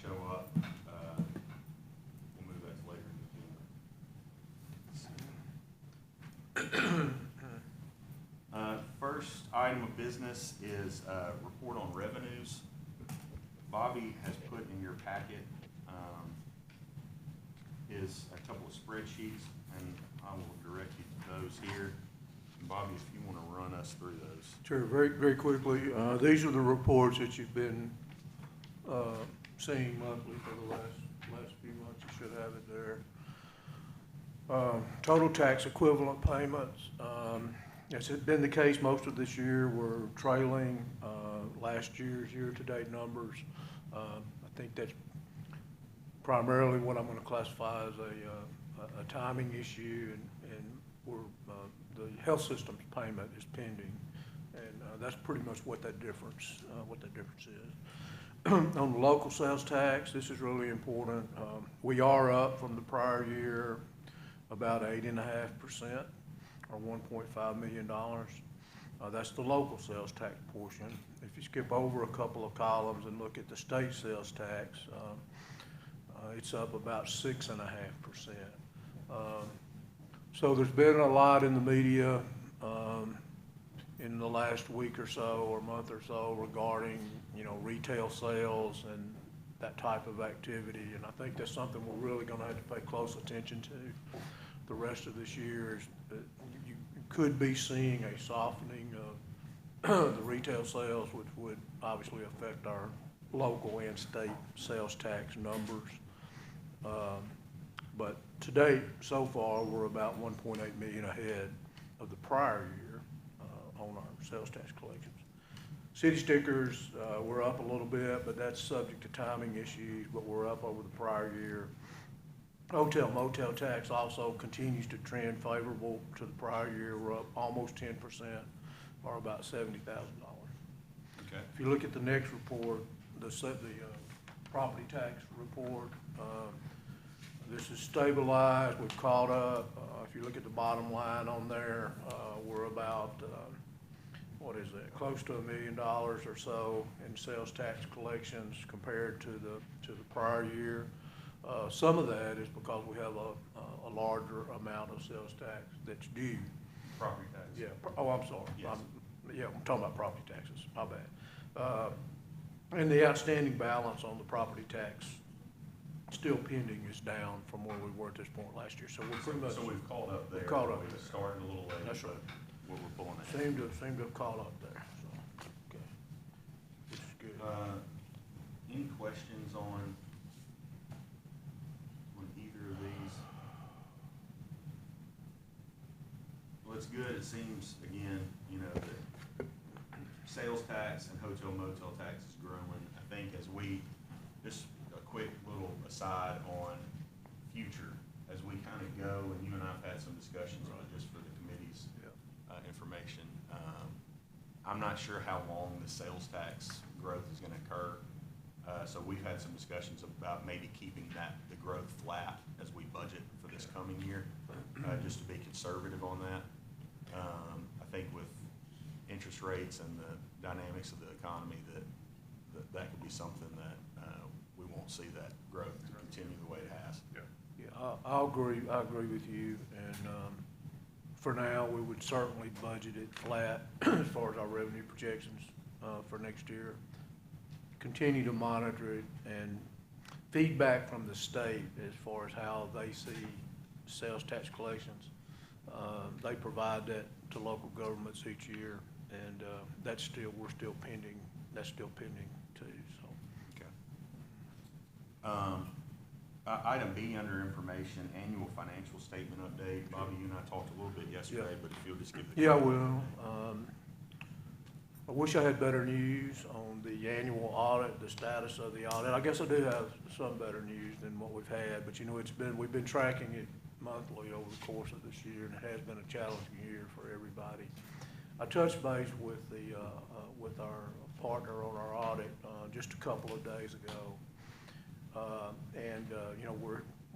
show up, we'll move that to later in the agenda. First item of business is report on revenues. Bobby has put in your packet is a couple of spreadsheets, and I will direct you to those here. And Bobby, if you want to run us through those. Sure, very quickly. These are the reports that you've been seeing monthly for the last few months. You should have it there. Total tax equivalent payments. As has been the case most of this year, we're trailing last year's year-to-date numbers. I think that's primarily what I'm going to classify as a timing issue, and we're, the health system's payment is pending, and that's pretty much what that difference is. On the local sales tax, this is really important. We are up from the prior year about 8.5%, or $1.5 million. That's the local sales tax portion. If you skip over a couple of columns and look at the state sales tax, it's up about 6.5%. So there's been a lot in the media in the last week or so or month or so regarding, retail sales and that type of activity, and I think that's something we're really going to have to pay close attention to the rest of this year. Is that you could be seeing a softening of the retail sales, which would obviously affect our local and state sales tax numbers. But to date, so far, we're about $1.8 million ahead of the prior year on our sales tax collections. City stickers, we're up a little bit, but that's subject to timing issues, but we're up over the prior year. Hotel motel tax also continues to trend favorable to the prior year. We're up almost 10%, or about $70,000. Okay. If you look at the next report, the property tax report, this is stabilized. We've caught up. If you look at the bottom line on there, we're about close to $1 million or so in sales tax collections compared to the prior year. Some of that is because we have a larger amount of sales tax that's due. Property tax. Yeah. Oh, I'm sorry. Yes. I'm talking about property taxes. My bad. And the outstanding balance on the property tax still pending is down from where we were at this point last year. So we're pretty much. So we've caught up there. We've caught up We've there. started a little late. That's right. What we're pulling at. Seem to have caught up there. So, okay. Which is good. Any questions on either of these? Well, it's good. It seems, again, that sales tax and hotel motel tax is growing. I think just a quick little aside on future, as we kind of go, and you and I have had some discussions on it just for the committee's information. I'm not sure how long the sales tax growth is going to occur. So we've had some discussions about maybe keeping the growth flat as we budget for this coming year, just to be conservative on that. I think with interest rates and the dynamics of the economy, that could be something that we won't see that growth continue the way it has. Yeah, I agree with you. And for now, we would certainly budget it flat as far as our revenue projections for next year. Continue to monitor it, and feedback from the state as far as how they see sales tax collections. They provide that to local governments each year, and we're still pending. That's still pending too. So. Okay. Item B under information, annual financial statement update. Bobby, you and I talked a little bit yesterday, but if you'll just give the. Yeah, I will. I wish I had better news on the annual audit, the status of the audit. I guess I do have some better news than what we've had, but we've been tracking it monthly over the course of this year, and it has been a challenging year for everybody. I touched base with with our partner on our audit just a couple of days ago, and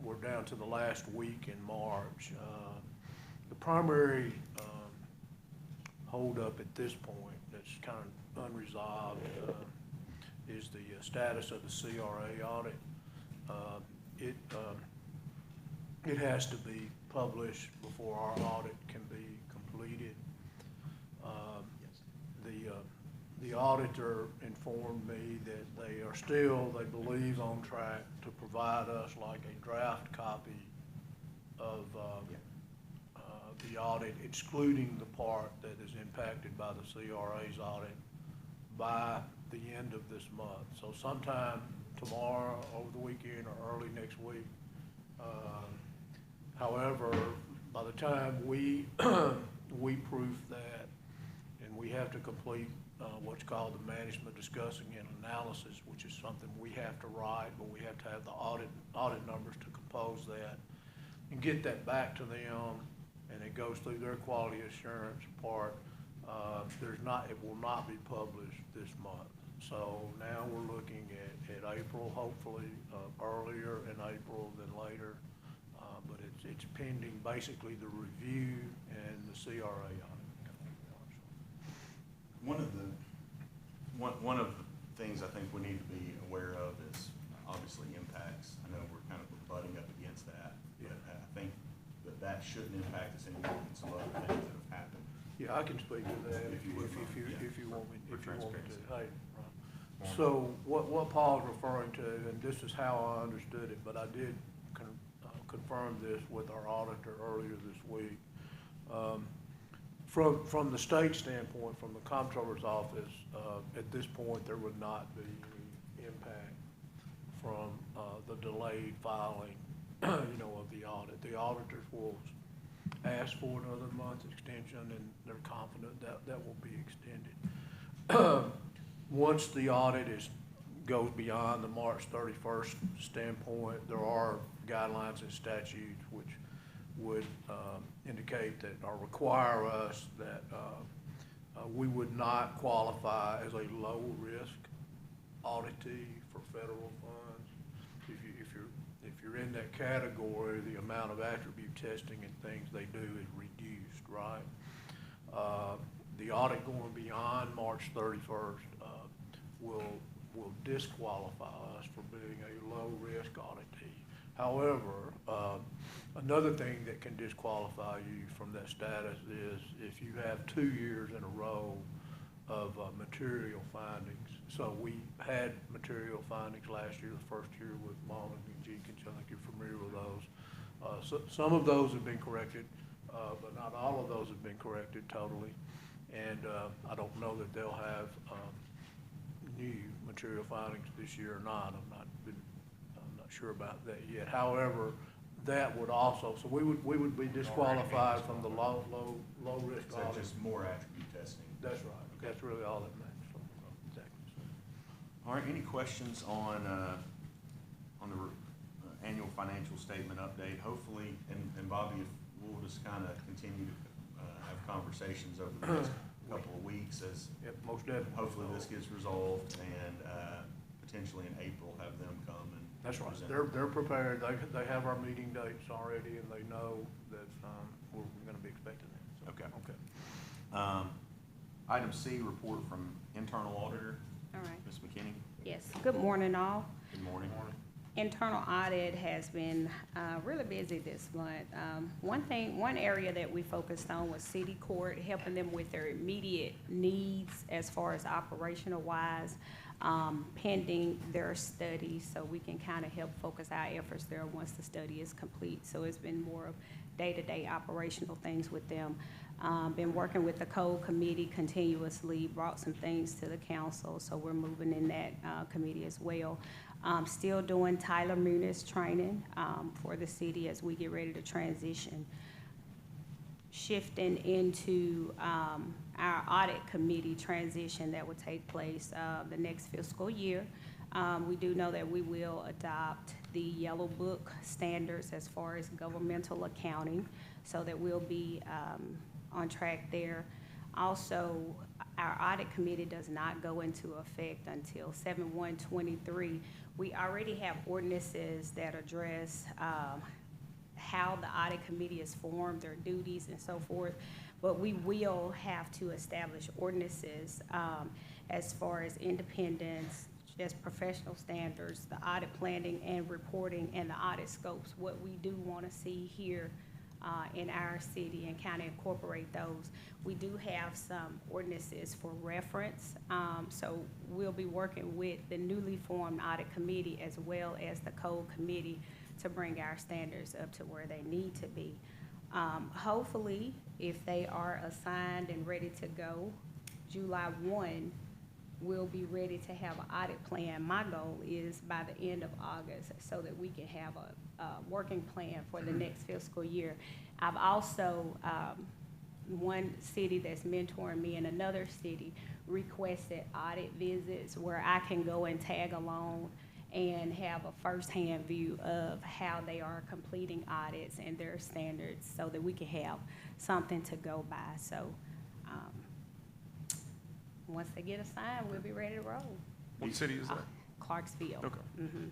we're down to the last week in March. The primary hold up at this point that's kind of unresolved is the status of the CRA audit. It has to be published before our audit can be completed. The auditor informed me that they are still, they believe, on track to provide us like a draft copy of the audit, excluding the part that is impacted by the CRA's audit, by the end of this month. So sometime tomorrow, over the weekend, or early next week. However, by the time we proof that, and we have to complete what's called the management discussing and analysis, which is something we have to write, but we have to have the audit numbers to compose that and get that back to them, and it goes through their quality assurance part. It will not be published this month. So now we're looking at April, hopefully earlier in April than later. But it's pending basically the review and the CRA on it. One of the things I think we need to be aware of is obviously impacts. I know we're kind of butting up against that, but I think that shouldn't impact us any more than some other things that have happened. Yeah, I can speak to that if you want me For transparency. to. Hey, right. So what Paul's referring to, and this is how I understood it, but I did confirm this with our auditor earlier this week. From the state standpoint, from the comptroller's office, at this point, there would not be any impact from the delayed filing, of the audit. The auditors will ask for another month's extension, and they're confident that will be extended. Once the audit goes beyond the March 31st standpoint, there are guidelines and statutes which would indicate that, or require us that we would not qualify as a low-risk auditee for federal funds. If you're in that category, the amount of attribute testing and things they do is reduced, right? The audit going beyond March 31st will disqualify us for being a low-risk auditee. However, another thing that can disqualify you from that status is if you have 2 years in a row of material findings. So we had material findings last year, the first year with Mullen and Jenkins. I think you're familiar with those. So some of those have been corrected, but not all of those have been corrected totally. And I don't know that they'll have new material findings this year or not. I'm not sure about that yet. However, that would also, so we would be disqualified from the low risk So audit. just more attribute testing. That's right. Okay. That's really all that matters. Exactly. All right, any questions on the annual financial statement update? Hopefully, and Bobby, if we'll just kind of continue to have conversations over the next couple of weeks as Most definitely. hopefully this gets resolved, and potentially in April have them come and That's right. present. They're prepared. They have our meeting dates already, and they know that we're going to be expecting them. So, Okay. Item C, report from internal auditor, All right, Ms. McKinney. yes. Good morning, all. Good morning. Internal audit has been really busy this month. One area that we focused on was city court, helping them with their immediate needs as far as operational wise, pending their study, so we can kind of help focus our efforts there once the study is complete. So it's been more of day-to-day operational things with them. Been working with the code committee continuously, brought some things to the council, so we're moving in that committee as well. Still doing Tyler Muniz training for the city as we get ready to transition. Shifting into our audit committee transition that will take place the next fiscal year. We do know that we will adopt the Yellow Book standards as far as governmental accounting, so that we'll be on track there. Also, our audit committee does not go into effect until 7/1/23. We already have ordinances that address how the audit committee is formed, their duties and so forth, but we will have to establish ordinances as far as independence, just professional standards, the audit planning and reporting, and the audit scopes, what we do want to see here in our city, and kind of incorporate those. We do have some ordinances for reference, so we'll be working with the newly formed audit committee as well as the code committee to bring our standards up to where they need to be. Hopefully, if they are assigned and ready to go, July 1, we'll be ready to have an audit plan. My goal is by the end of August, so that we can have a working plan for the next fiscal year. I've also, one city that's mentoring me in another city requested audit visits where I can go and tag along and have a firsthand view of how they are completing audits and their standards, so that we can have something to go by. So, once they get assigned, we'll be ready to roll. What city is that? Clarksville. Okay. Mhm.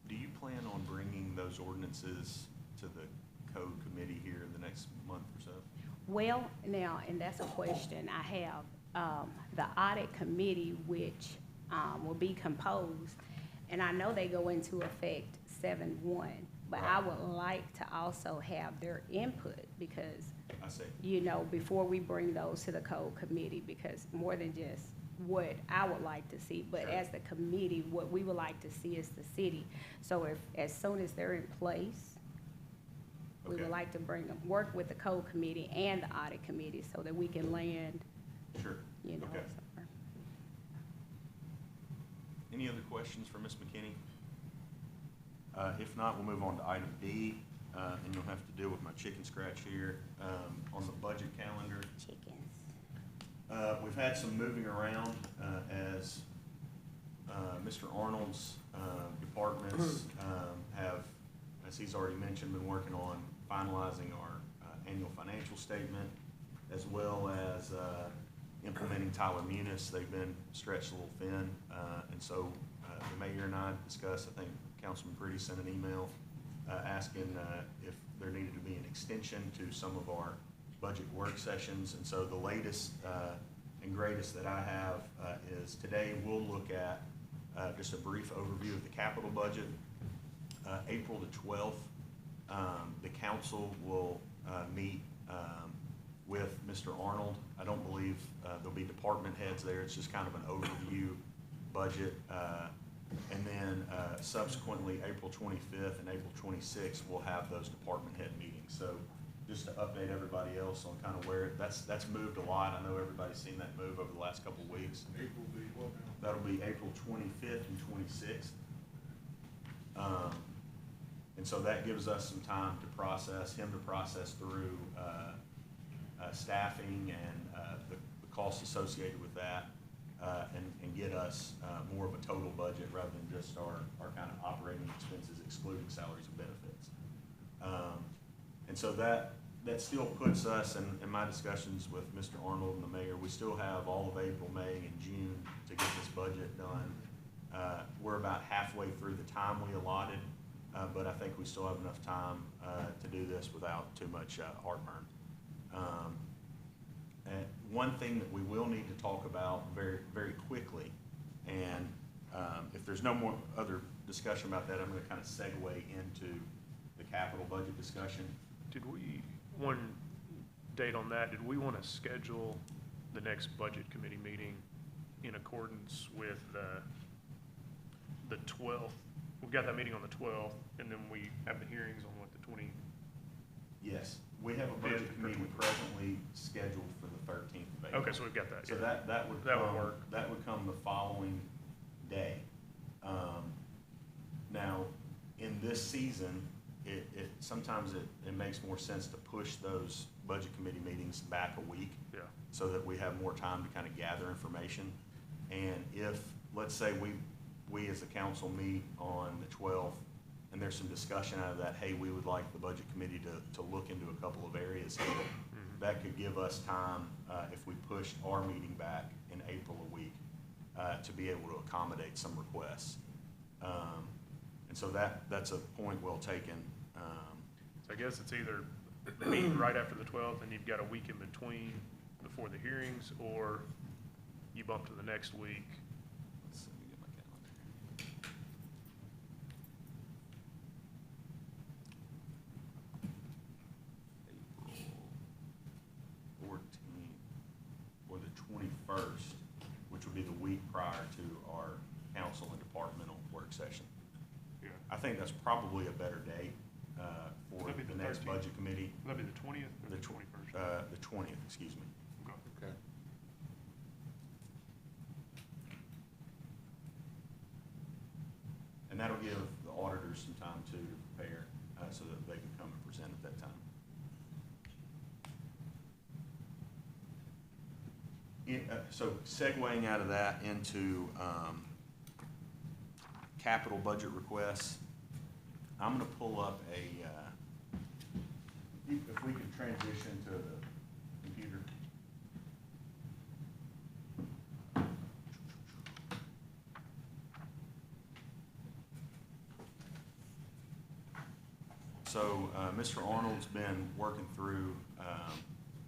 Do you plan on bringing those ordinances to the code committee here in the next month or so? Well, now, and that's a question I have, the audit committee, which, will be composed, and I know they go into effect 7/1, but I Right. would like to also have their input, because, I see. you know, before we bring those to the code committee, because more than just what I would like to see, but Sure. as the committee, what we would like to see is the city. So if, as soon as they're in place, we Okay. would like to bring them, work with the code committee and the audit committee, so that we can land, Sure. you know, Okay. somewhere. Any other questions for Ms. McKinney? If not, we'll move on to item D, and you'll have to deal with my chicken scratch here. On the budget calendar, Chickens. we've had some moving around, as Mr. Arnold's departments have, as he's already mentioned, been working on finalizing our annual financial statement, as well as implementing Tyler Munis. They've been stretched a little thin, and so the mayor and I discussed, I think Councilman Pretty sent an email asking if there needed to be an extension to some of our budget work sessions. And so the latest and greatest that I have is today we'll look at just a brief overview of the capital budget. April the 12th, the council will meet with Mr. Arnold. I don't believe there'll be department heads there. It's just kind of an overview budget. And then subsequently, April 25th and April 26th, we'll have those department head meetings. So just to update everybody else on kind of where, that's moved a lot. I know everybody's seen that move over the last couple of weeks. April will be what now? That'll be April 25th and 26th. And so that gives us some time to process, him to process through staffing and the costs associated with that, and get us more of a total budget rather than just our kind of operating expenses excluding salaries and benefits. And so that still puts us, in my discussions with Mr. Arnold and the mayor, we still have all of April, May, and June to get this budget done. We're about halfway through the time we allotted, but I think we still have enough time to do this without too much heartburn. And one thing that we will need to talk about very, very quickly, and if there's no more other discussion about that, I'm going to kind of segue into the capital budget discussion. Did we, one date on that, did we want to schedule the next budget committee meeting in accordance with the 12th? We've got that meeting on the 12th, and then we have the hearings on what, the 20? Yes, we have a budget committee presently scheduled for the 13th of April. Okay, so we've got that, So yeah. that would That would come, work. that would come the following day. Now, in this season, sometimes it makes more sense to push those budget committee meetings back a week, Yeah, so that we have more time to kind of gather information. And if, let's say we as a council meet on the 12th, and there's some discussion out of that, hey, we would like the budget committee to look into a couple of areas here, that could give us time, if we pushed our meeting back in April a week, to be able to accommodate some requests. And so that's a point well taken. so I guess it's either meet right after the 12th, and you've got a week in between before the hearings, or you bump to the next week. Let's see, let me get my calendar. prior to our council and departmental work session. Yeah. I think that's probably a better date for That'd be the the next 13th. budget committee. That'd be the 20th or The the tw- 21st? The 20th, excuse me. Okay. Okay. And that'll give the auditors some time too to prepare, so that they can come and present at that time. So segueing out of that into, capital budget requests, I'm gonna pull up if we could transition to the computer. So, Mr. Arnold's been working through,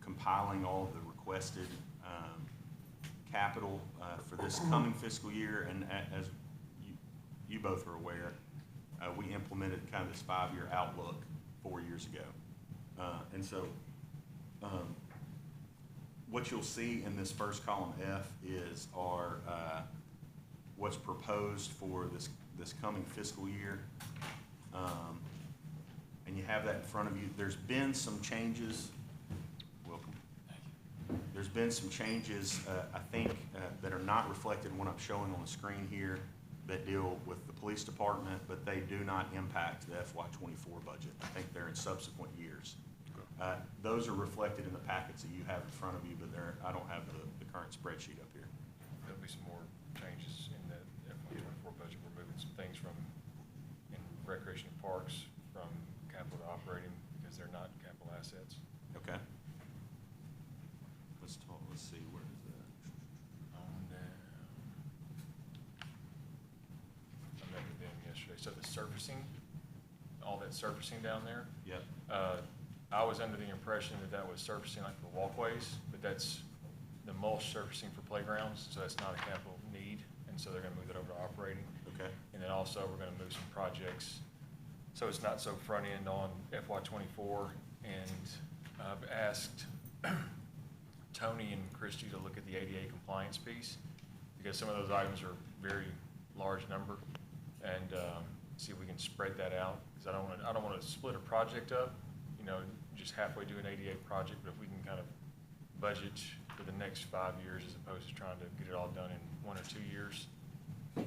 compiling all of the requested, capital, for this coming fiscal year, and as you both are aware, we implemented kind of this 5-year outlook 4 years ago. And so, what you'll see in this first column F is our, what's proposed for this coming fiscal year. And you have that in front of you. There's been some changes. Welcome. There's been some changes, I think, that are not reflected in what I'm showing on the screen here that deal with the police department, but they do not impact the FY24 budget. I think they're in subsequent years. Those are reflected in the packets that you have in front of you, but I don't have the current spreadsheet up here. There'll be some more changes in the FY24 budget. We're moving some things in recreation and parks from capital to operating because they're not capital assets. Okay? Let's see, where is that? On down. I met with them yesterday. So the surfacing, all that surfacing down there, Yep. I was under the impression that was surfacing like for walkways, but that's the mulch surfacing for playgrounds, so that's not a capital need, and so they're gonna move that over to operating. Okay. And then also, we're gonna move some projects, so it's not so front end on FY24, and I've asked Tony and Christie to look at the ADA compliance piece, because some of those items are very large number, and, see if we can spread that out, because I don't wanna split a project up, just halfway do an ADA project, but if we can kind of budget for the next 5 years as opposed to trying to get it all done in 1 or 2 years. And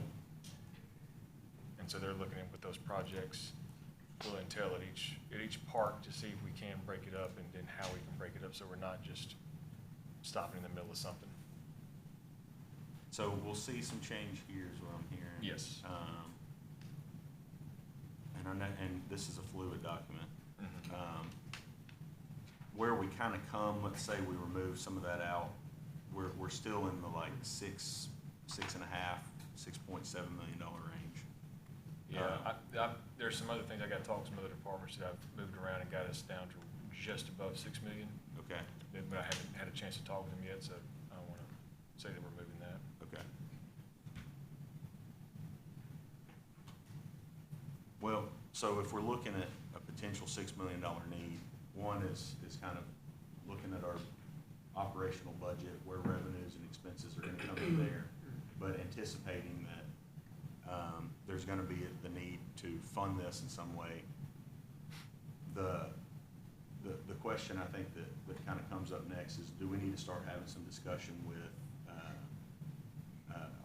so they're looking at what those projects will entail at each park to see if we can break it up and then how we can break it up so we're not just stopping in the middle of something. So we'll see some change here is what I'm hearing. Yes. And this is a fluid document. Mhm. Where we kind of come, let's say we remove some of that out, we're still in the like $6.5, $6.7 million range. Yeah, there's some other things, I gotta talk to some other departments that I've moved around and got us down to just above 6 million. Okay, But I haven't had a chance to talk with them yet, so I don't wanna say that we're moving that. okay. Well, so if we're looking at a potential $6 million need, one is kind of looking at our operational budget, where revenues and expenses are gonna come in there, but anticipating that, there's gonna be the need to fund this in some way. The question I think that kind of comes up next is, do we need to start having some discussion with,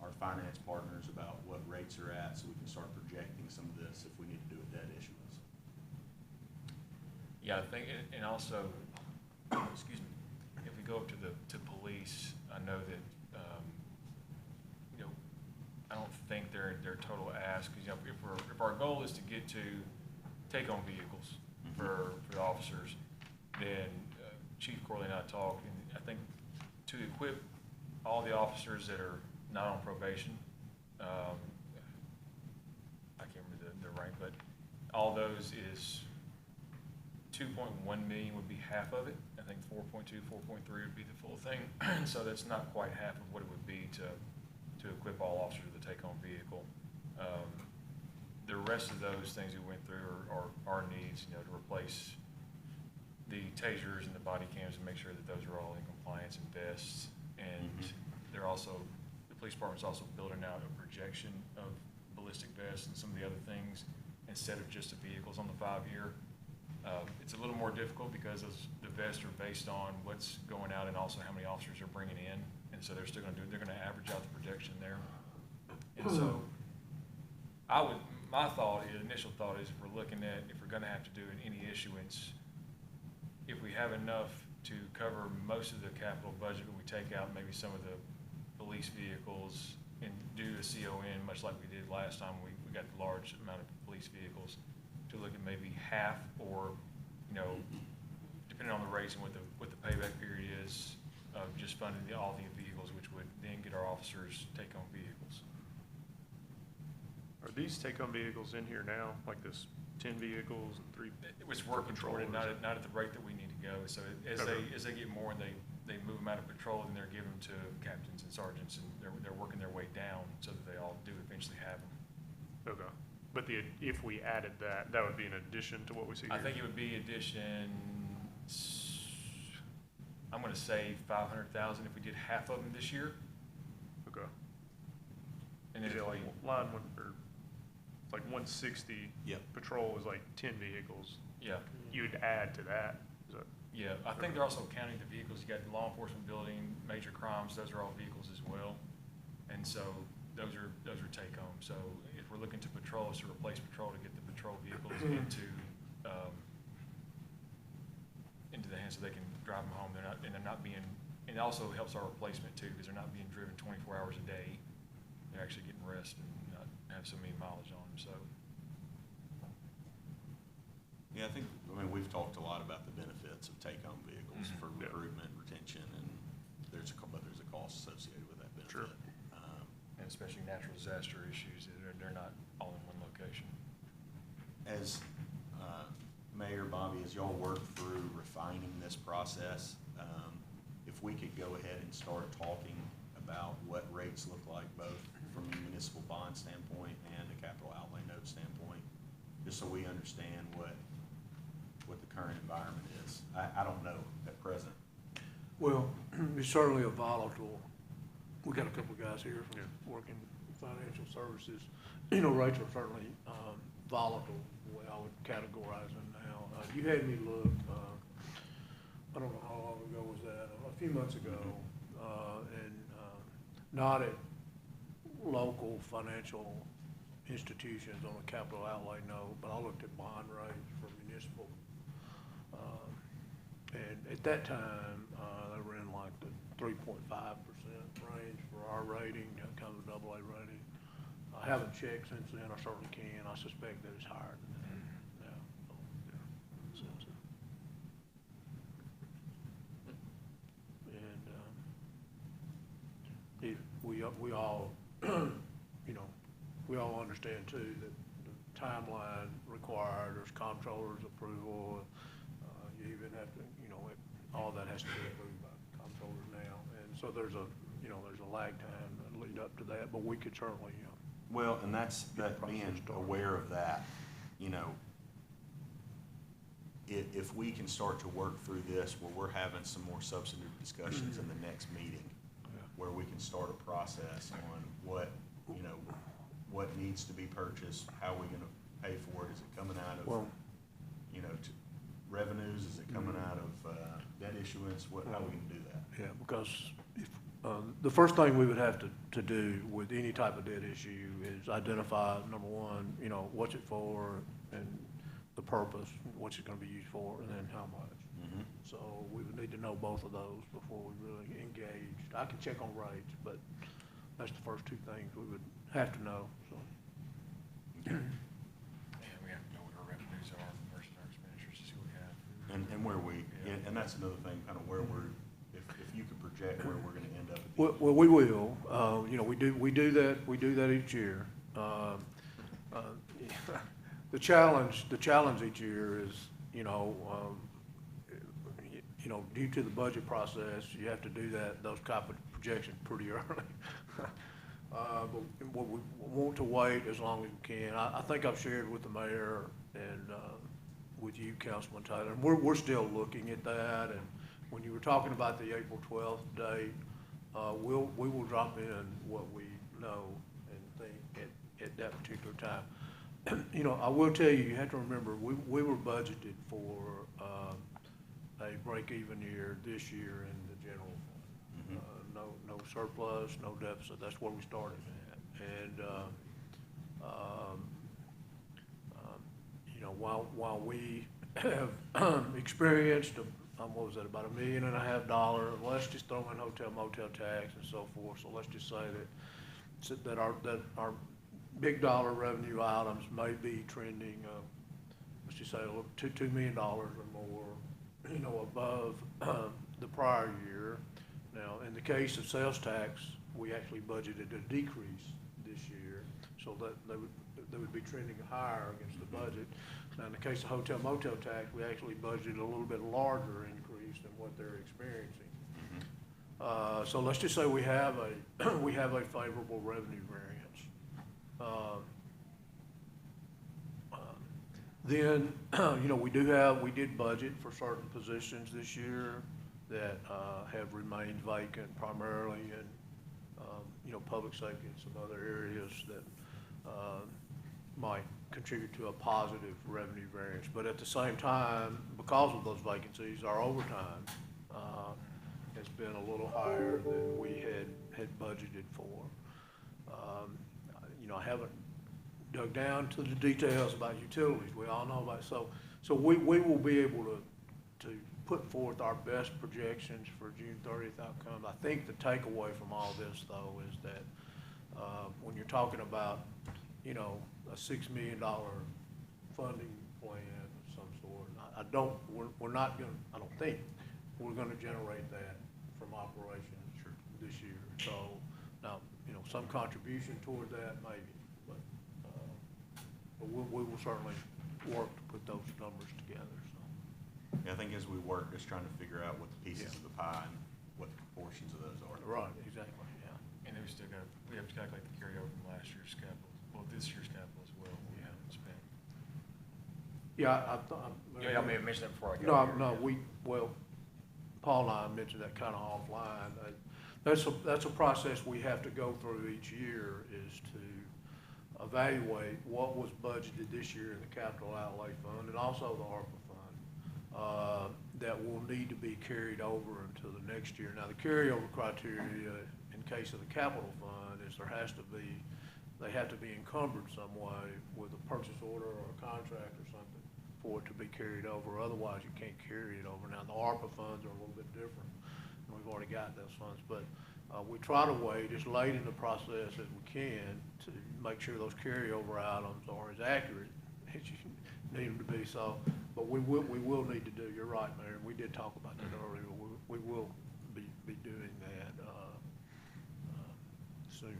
our finance partners about what rates are at, so we can start projecting some of this if we need to do a debt issuance? Yeah, I think, and also, excuse me, if we go up to police, I know that, I don't think their total ask, because, if our goal is to get to take-home vehicles for the officers, then Chief Corley and I talked, and I think to equip all the officers that are not on probation, I can't remember the rank, but all those is 2.1 million would be half of it. I think 4.2, 4.3 would be the full thing. So that's not quite half of what it would be to equip all officers with a take-home vehicle. The rest of those things we went through are our needs, to replace the tasers and the body cams and make sure that those are all in compliance and vests. And they're also, the police department's also building out a projection of ballistic vests and some of the other things instead of just the vehicles on the 5-year. It's a little more difficult because the vests are based on what's going out and also how many officers are bringing in. And so they're gonna average out the projection there. And so my initial thought is if we're gonna have to do any issuance, if we have enough to cover most of the capital budget, but we take out maybe some of the police vehicles and do a CON, much like we did last time, we got the large amount of police vehicles, to look at maybe half or, depending on the rates and what the payback period is, of just funding all the vehicles, which would then get our officers take-home vehicles. Are these take-home vehicles in here now, like this 10 vehicles and 3? It was working toward it, not at the rate that we need to go. So as they get more and they move them out of patrol, then they're giving them to captains and sergeants, and they're working their way down so that they all do eventually have them. Okay. But if we added that would be an addition to what we see here? I think it would be addition, I'm gonna say 500,000 if we did half of them this year. Okay. And then Is it if like we, line one, or like 160? Yep. Patrol is like 10 vehicles. yeah, You'd add to that. Is that, yeah, I think they're also counting the vehicles. You got the law enforcement building, major crimes, those are all vehicles as well. And so those are take-home. So if we're looking to patrol, it's to replace patrol to get the patrol vehicles into the hands so they can drive them home. They're not being, and it also helps our replacement too, because they're not being driven 24 hours a day. They're actually getting rest and not have so many mileage on them, so. Yeah, we've talked a lot about the benefits of take-home vehicles for Yeah. recruitment, retention, and there's a cost associated with that benefit. Sure. And especially natural disaster issues, they're not all in one location. As Mayor, Bobby, as y'all work through refining this process, if we could go ahead and start talking about what rates look like, both from a municipal bond standpoint and a capital outlay note standpoint, just so we understand what the current environment is. I don't know at present. Well, it's certainly a volatile, we got a couple of guys here Yeah. from working financial services. Rates are certainly volatile, the way I would categorize them now. You had me look, I don't know how long ago was that, a few months ago, and not at local financial institutions on a capital outlay note, but I looked at bond rates for municipal. And at that time, they were in like the 3.5% range for our rating, kind of a AA rating. I haven't checked since then, I certainly can, I suspect that it's higher than that now. And we all, we all understand too that the timeline required, there's comptroller's approval, you even have to, all that has to be approved by comptrollers now. And so there's a lag time that lead up to that, but we could certainly, Well, and that being started. aware of that, if we can start to work through this where we're having some more substantive discussions in the next meeting, where we can start a process on what needs to be purchased, how are we gonna pay for it, is it coming out of, well, revenues, is it coming out of, debt issuance, how are we gonna do that? yeah, because if, the first thing we would have to do with any type of debt issue is identify, number one, what's it for and the purpose, what's it gonna be used for, and then how much. Mm-hmm. So we would need to know both of those before we really engage. I can check on rates, but that's the first two things we would have to know, so. Yeah, we have to know what our revenues are versus our expenditures to see what we have. And where Yeah. and that's another thing, kind of where if you could project where we're gonna end up. at the Well, end. well, we will, we do that each year. The challenge each year is, due to the budget process, you have to do those type of projections pretty early. But we want to wait as long as we can. I think I've shared with the mayor and, with you, Councilman Taylor, and we're still looking at that. And when you were talking about the April 12th date, we will drop in what we know and think at that particular time. You know, I will tell you, you have to remember, we were budgeted for, a break-even year this year in the general fund. No surplus, no deficit, that's where we started at. And, you know, while we have experienced, what was that, about $1.5 million, let's just throw in hotel motel tax and so forth, so let's just say that our big dollar revenue items may be trending, let's just say $2 million or more, you know, above the prior year. Now, in the case of sales tax, we actually budgeted a decrease this year, so that they would be trending higher against the budget. Now, in the case of hotel motel tax, we actually budgeted a little bit larger increase than what they're experiencing. So let's just say we have a favorable revenue variance. Then, you know, we did budget for certain positions this year that have remained vacant, primarily in, you know, public safety and some other areas that might contribute to a positive revenue variance. But at the same time, because of those vacancies, our overtime has been a little higher than we had budgeted for. You know, I haven't dug down to the details about utilities. We all know about it. So we will be able to put forth our best projections for June 30th outcome. I think the takeaway from all this, though, is that when you're talking about, you know, a $6 million funding plan of some sort, I don't think we're gonna generate that from operations this year. So now, you know, some contribution toward that maybe, but we will certainly work to put those numbers together, so. Yeah, I think as we work, just trying to figure out what the pieces of the pie and what the proportions of those are. Right, exactly, yeah. And then we have to calculate the carryover from last year's capital, well, this year's capital as well, we haven't spent. Yeah, I thought. Yeah, I may have mentioned that before I got here. No, well, Paul and I mentioned that kind of offline. That's a process we have to go through each year, is to evaluate what was budgeted this year in the capital outlay fund and also the ARPA fund, that will need to be carried over into the next year. Now, the carryover criteria in case of the capital fund is they have to be encumbered some way with a purchase order or a contract or something for it to be carried over. Otherwise, you can't carry it over. Now, the ARPA funds are a little bit different, and we've already got those funds, but we try to wait as late in the process as we can to make sure those carryover items are as accurate as you need them to be. So, but we will need to do, you're right, Mayor, we did talk about that earlier, we will be doing that soon.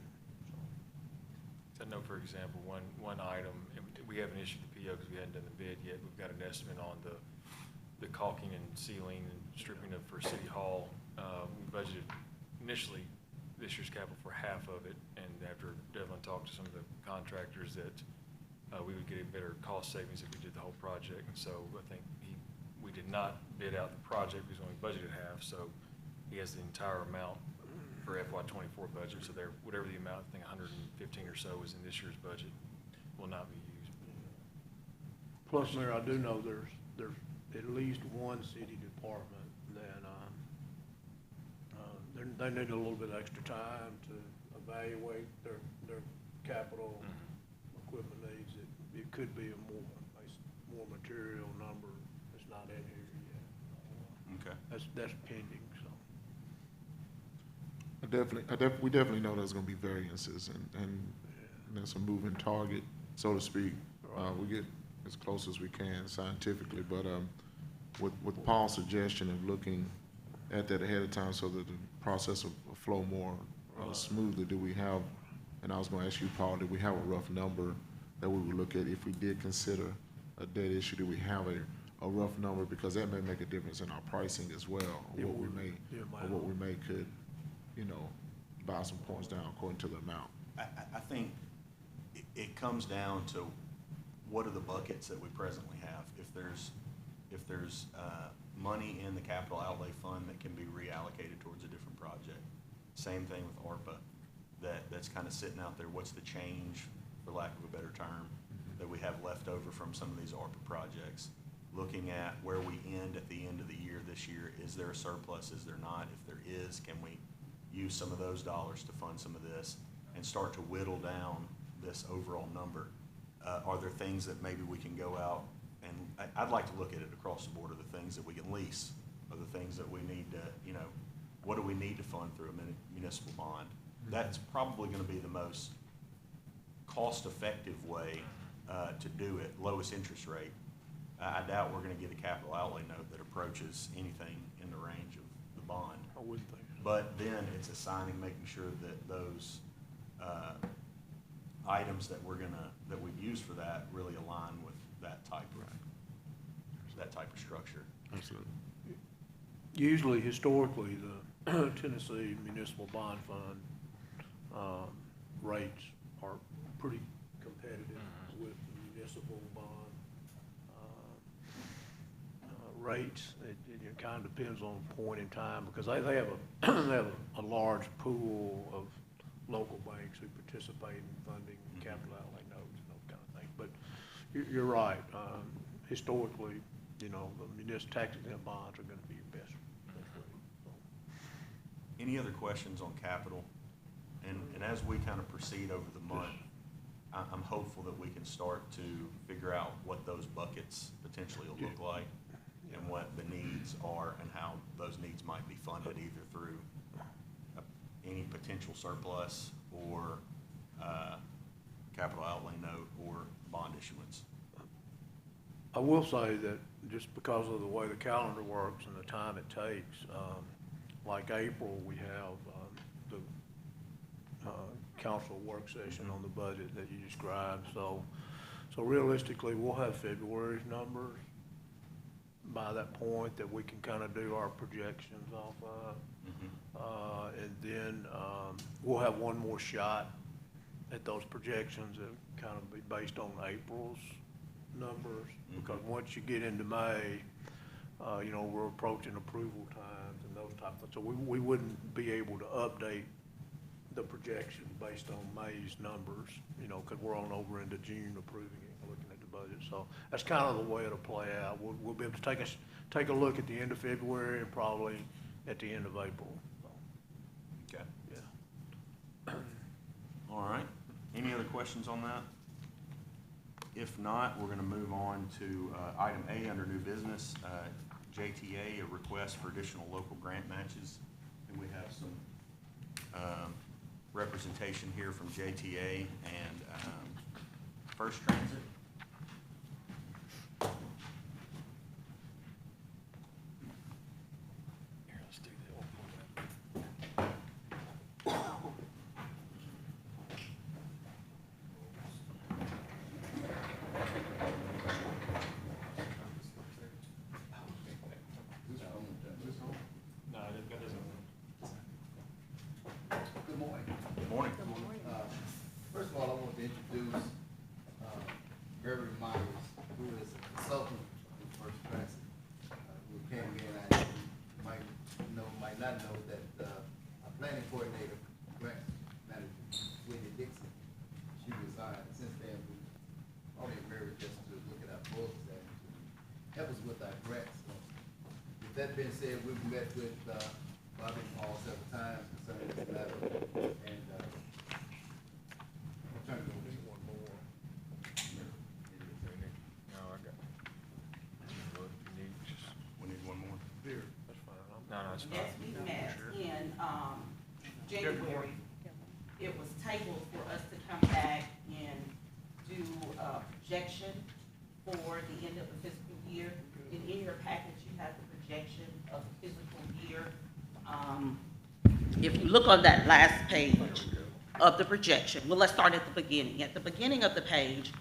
So I know, for example, one item, and we haven't issued the PO because we hadn't done the bid yet. We've got an estimate on the caulking and sealing and stripping for City Hall. We budgeted initially this year's capital for half of it, and after Devlin talked to some of the contractors, that we would get a better cost savings if we did the whole project. And so I think we did not bid out the project because we only budgeted half, so he has the entire amount for FY '24 budget. So there, whatever the amount, I think 115 or so is in this year's budget, will not be used. Plus, Mayor, I do know there's at least one city department that they need a little bit extra time to evaluate their capital equipment needs. It could be a more material number that's not in here yet. Okay. That's pending, so. We definitely know there's gonna be variances and there's a moving target, so to speak. We get as close as we can scientifically, but, with Paul's suggestion of looking at that ahead of time so that the process will flow more smoothly, do we have, and I was gonna ask you, Paul, do we have a rough number that we would look at if we did consider a debt issue? Do we have a rough number? Because that may make a difference in our pricing as well, or what we may could, you know, buy some points down according to the amount. I think it comes down to what are the buckets that we presently have. If there's money in the capital outlay fund that can be reallocated towards a different project, Same thing with ARPA, that's kind of sitting out there. What's the change, for lack of a better term, that we have left over from some of these ARPA projects? Looking at where we end at the end of the year this year, is there a surplus, is there not? If there is, can we use some of those dollars to fund some of this and start to whittle down this overall number? Are there things that maybe we can go out, and I'd like to look at it across the board, of the things that we can lease, or the things that we need to, what do we need to fund through a municipal bond? That's probably gonna be the most cost-effective way to do it, lowest interest rate. I doubt we're gonna get a capital outlay note that approaches anything in the range of the bond. I wouldn't think so. But then it's assigning, making sure that those items that we've used for that really align with that type of structure. Absolutely. Usually, historically, the Tennessee Municipal Bond Fund rates are pretty competitive with the municipal bond rates. It kind of depends on point in time, because they have a large pool of local banks who participate in funding capital outlay notes and those kind of things. But you're right. Historically, the municipal tax exempt bonds are going to be your best rate. So. Any other questions on capital? And as we kind of proceed over the month, I'm hopeful that we can start to figure out what those buckets potentially will look like, and what the needs are, and how those needs might be funded, either through any potential surplus, or capital outlay note, or bond issuance. I will say that just because of the way the calendar works and the time it takes, like April, we have the council work session on the budget that you described. So realistically, we'll have February's numbers by that point that we can kind of do our projections off of. And then we'll have one more shot at those projections that kind of be based on April's numbers. Because once you get into May, we're approaching approval times and those type of, so we wouldn't be able to update the projection based on May's numbers, because we're on over into June approving it, looking at the budget. So that's kind of the way it'll play out. We'll be able to take a look at the end of February and probably at the end of April. So, Okay. yeah. All right. Any other questions on that? If not, we're going to move on to item A under new business, JTA, a request for additional local grant matches. And we have some representation here from JTA and First Transit. Here, let's do that. Good morning. Good morning. First of all, I want to introduce Gregory Myers, who is a consultant with First Transit. Who came in, and you might know, might not know that our planning coordinator, grant manager, Whitney Dixon, she resigned. Since then, we only Mary just to look at our books and to help us with our grants. So, with that being said, we've met with Bobby and Paul several times concerning this matter, and I'll turn it over to you. One more. No, I got it. Look, you need just- We need one more. Here, that's fine. No, it's fine. Yes, we met in January. It was tabled for us to come back and do a projection for the end of the fiscal year. And in your package, you have the projection of the fiscal year. If you look on that last page of the projection, well, let's start at the beginning. At the beginning of the page,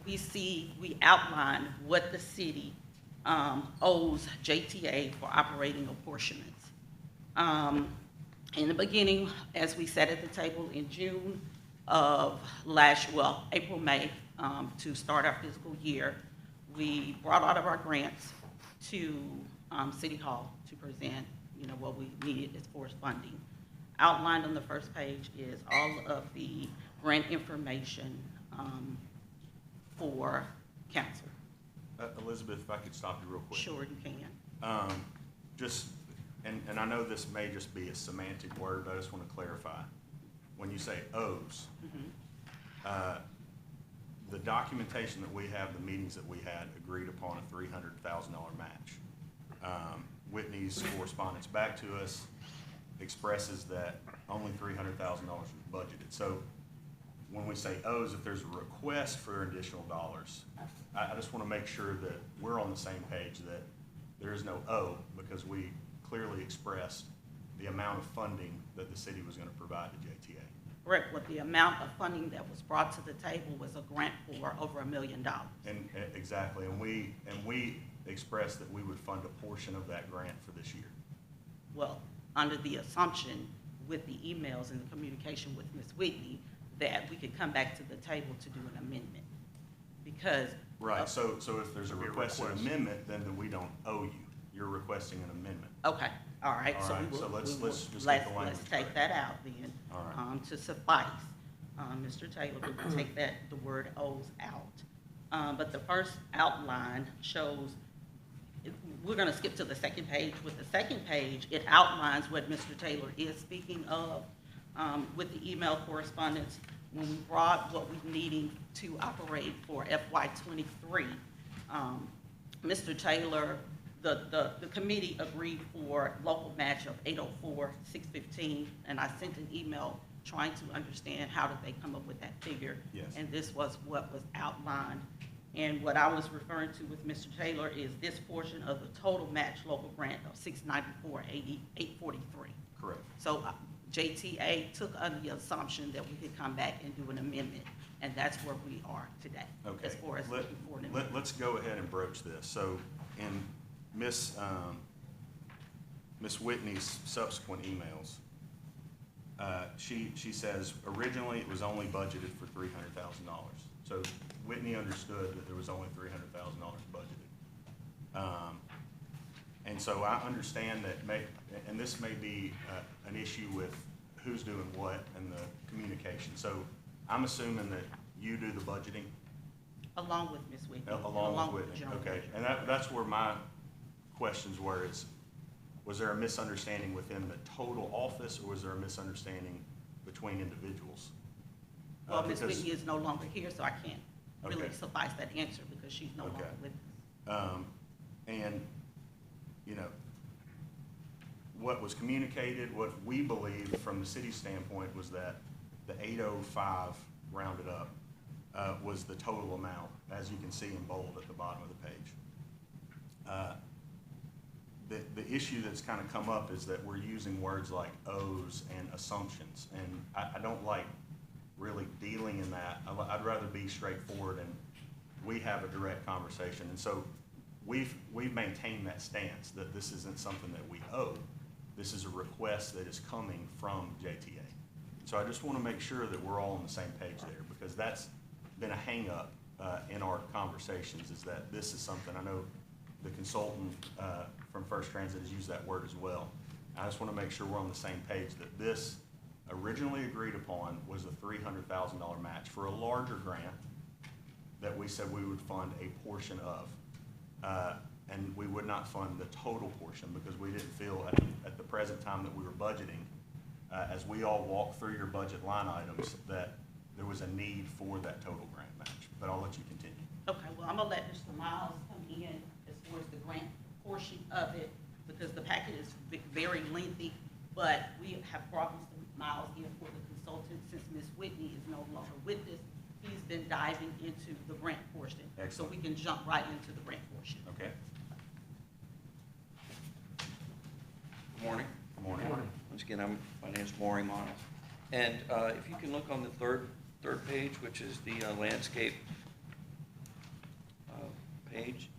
we outline what the city owes JTA for operating apportionments. In the beginning, as we said at the table in June of April, May, to start our fiscal year, we brought out of our grants to City Hall to present, what we needed as far as funding. Outlined on the first page is all of the grant information for council. Elizabeth, if I could stop you real quick. Sure you can. Just, and I know this may just be a semantic word, but I just want to clarify. When you say O's, the documentation that we have, the meetings that we had, agreed upon a $300,000 match. Whitney's correspondence back to us expresses that only $300,000 was budgeted. So when we say O's, if there's a request for additional dollars, I just want to make sure that we're on the same page, that there is no O, because we clearly expressed the amount of funding that the city was going to provide to JTA. Correct, what the amount of funding that was brought to the table was a grant for over $1 million. And exactly, and we expressed that we would fund a portion of that grant for this year. Well, under the assumption with the emails and the communication with Ms. Whitney, that we could come back to the table to do an amendment. Because. Right, so if there's a It'd be a requested request. amendment, then we don't owe you. You're requesting an amendment. Okay, all right, All so right, we so will, let's we will- just get the let's language take right. that out then. All right. To suffice, Mr. Taylor, we will take that, the word O's out. But the first outline shows, we're gonna skip to the second page. With the second page, it outlines what Mr. Taylor is speaking of, with the email correspondence. When we brought what we're needing to operate for FY '23, Mr. Taylor, the committee agreed for local match of $804,615, and I sent an email trying to understand how did they come up with that figure. Yes. And this was what was outlined. And what I was referring to with Mr. Taylor is this portion of the total match local grant of $694,843. Correct. So JTA took under the assumption that we could come back and do an amendment, and that's where we are today. Okay. As far as looking for an amendment. Let's go ahead and broach this. So in Miss Whitney's subsequent emails, she says originally it was only budgeted for $300,000. So Whitney understood that there was only $300,000 budgeted. And so I understand that and this may be an issue with who's doing what and the communication. So I'm assuming that you do the budgeting? Along with Ms. Whitney. Along with the Whitney, general okay. manager. And that's where my questions were, was there a misunderstanding within the total office, or was there a misunderstanding between individuals? Well, Ms. Because- Whitney is no longer here, so I can't really Okay. suffice that answer because she's no longer Okay. with us. And, what was communicated, what we believed from the city standpoint was that the 805 rounded up was the total amount, as you can see in bold at the bottom of the page. The issue that's kind of come up is that we're using words like O's and assumptions, and I don't like really dealing in that. I'd rather be straightforward and we have a direct conversation. And so we've maintained that stance that this isn't something that we owe. This is a request that is coming from JTA. So I just want to make sure that we're all on the same page there, because that's been a hang-up in our conversations, is that this is something, I know the consultant from First Transit has used that word as well. I just want to make sure we're on the same page, that this originally agreed upon was a $300,000 match for a larger grant that we said we would fund a portion of. And we would not fund the total portion, because we didn't feel at the present time that we were budgeting, as we all walked through your budget line items, that there was a need for that total grant match. But I'll let you continue. Okay, well, I'm gonna let Mr. Miles come in as far as the grant portion of it, because the packet is very lengthy, but we have brought Mr. Miles in for the consultant, since Ms. Whitney is no longer with us. He's been diving into the grant portion. Excellent. So we can jump right into the grant portion. Okay? Good morning. Good morning. Once again, my name is Maureen Miles. And if you can look on the third page, which is the landscape page,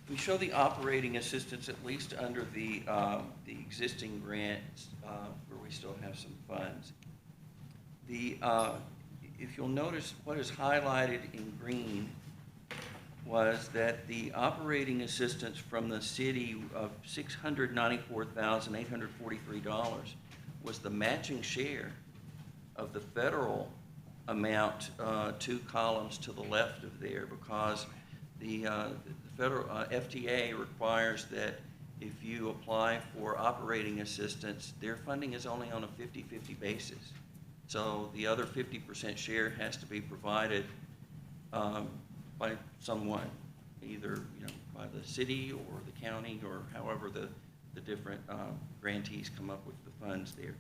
we show the operating assistance, at least under the existing grants, where we still have some funds. If you'll notice, what is highlighted in green was that the operating assistance from the city of $694,843 was the matching share of the federal amount, 2 columns to the left of there, because the federal FTA requires that if you apply for operating assistance, their funding is only on a 50-50 basis. So the other 50% share has to be provided by someone, either by the city or the county, or however the different grantees come up with the funds there.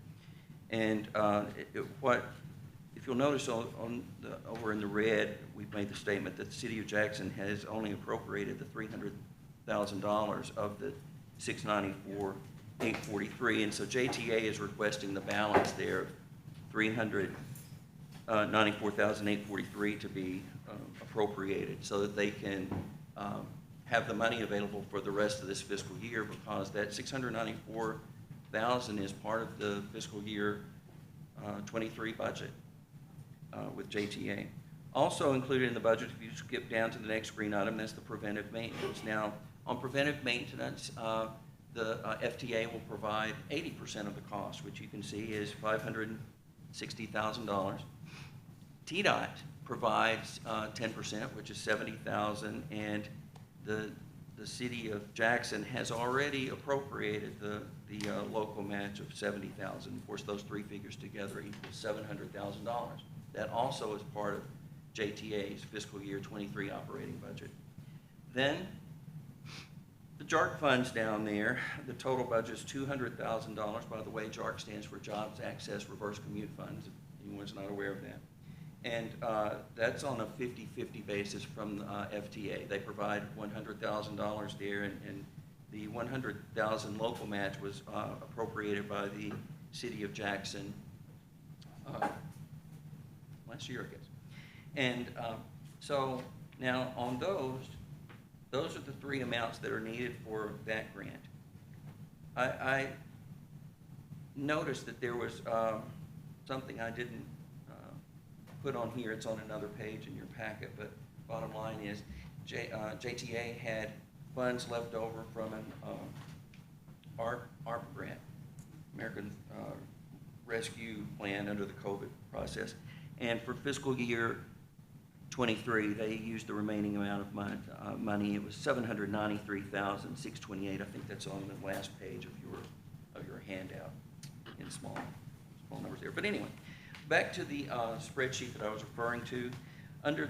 And if you'll notice over in the red, we've made the statement that the city of Jackson has only appropriated the $300,000 of the $694,843, and so JTA is requesting the balance there of $394,843 to be appropriated, so that they can have the money available for the rest of this fiscal year, because that $694,000 is part of the fiscal year 23 budget with JTA. Also included in the budget, if you skip down to the next green item, that's the preventive maintenance. Now, on preventive maintenance, the FTA will provide 80% of the cost, which you can see is $560,000. TDOT provides 10%, which is $70,000, and the city of Jackson has already appropriated the local match of $70,000. Of course, those three figures together equals $700,000. That also is part of JTA's fiscal year 23 operating budget. Then, the JARC funds down there, the total budget is $200,000. By the way, JARC stands for Jobs Access Reverse Commute Funds, if anyone's not aware of that. And that's on a 50-50 basis from FTA. They provide $100,000 there, and the $100,000 local match was appropriated by the city of Jackson last year, I guess. And so now on those are the three amounts that are needed for that grant. I noticed that there was something I didn't put on here. It's on another page in your packet, but bottom line is JTA had funds left over from an ARP grant, American Rescue Plan under the COVID process. And for fiscal year 23, they used the remaining amount of money. It was $793,628. I think that's on the last page of your handout in small numbers there. But anyway, back to the spreadsheet that I was referring to. Under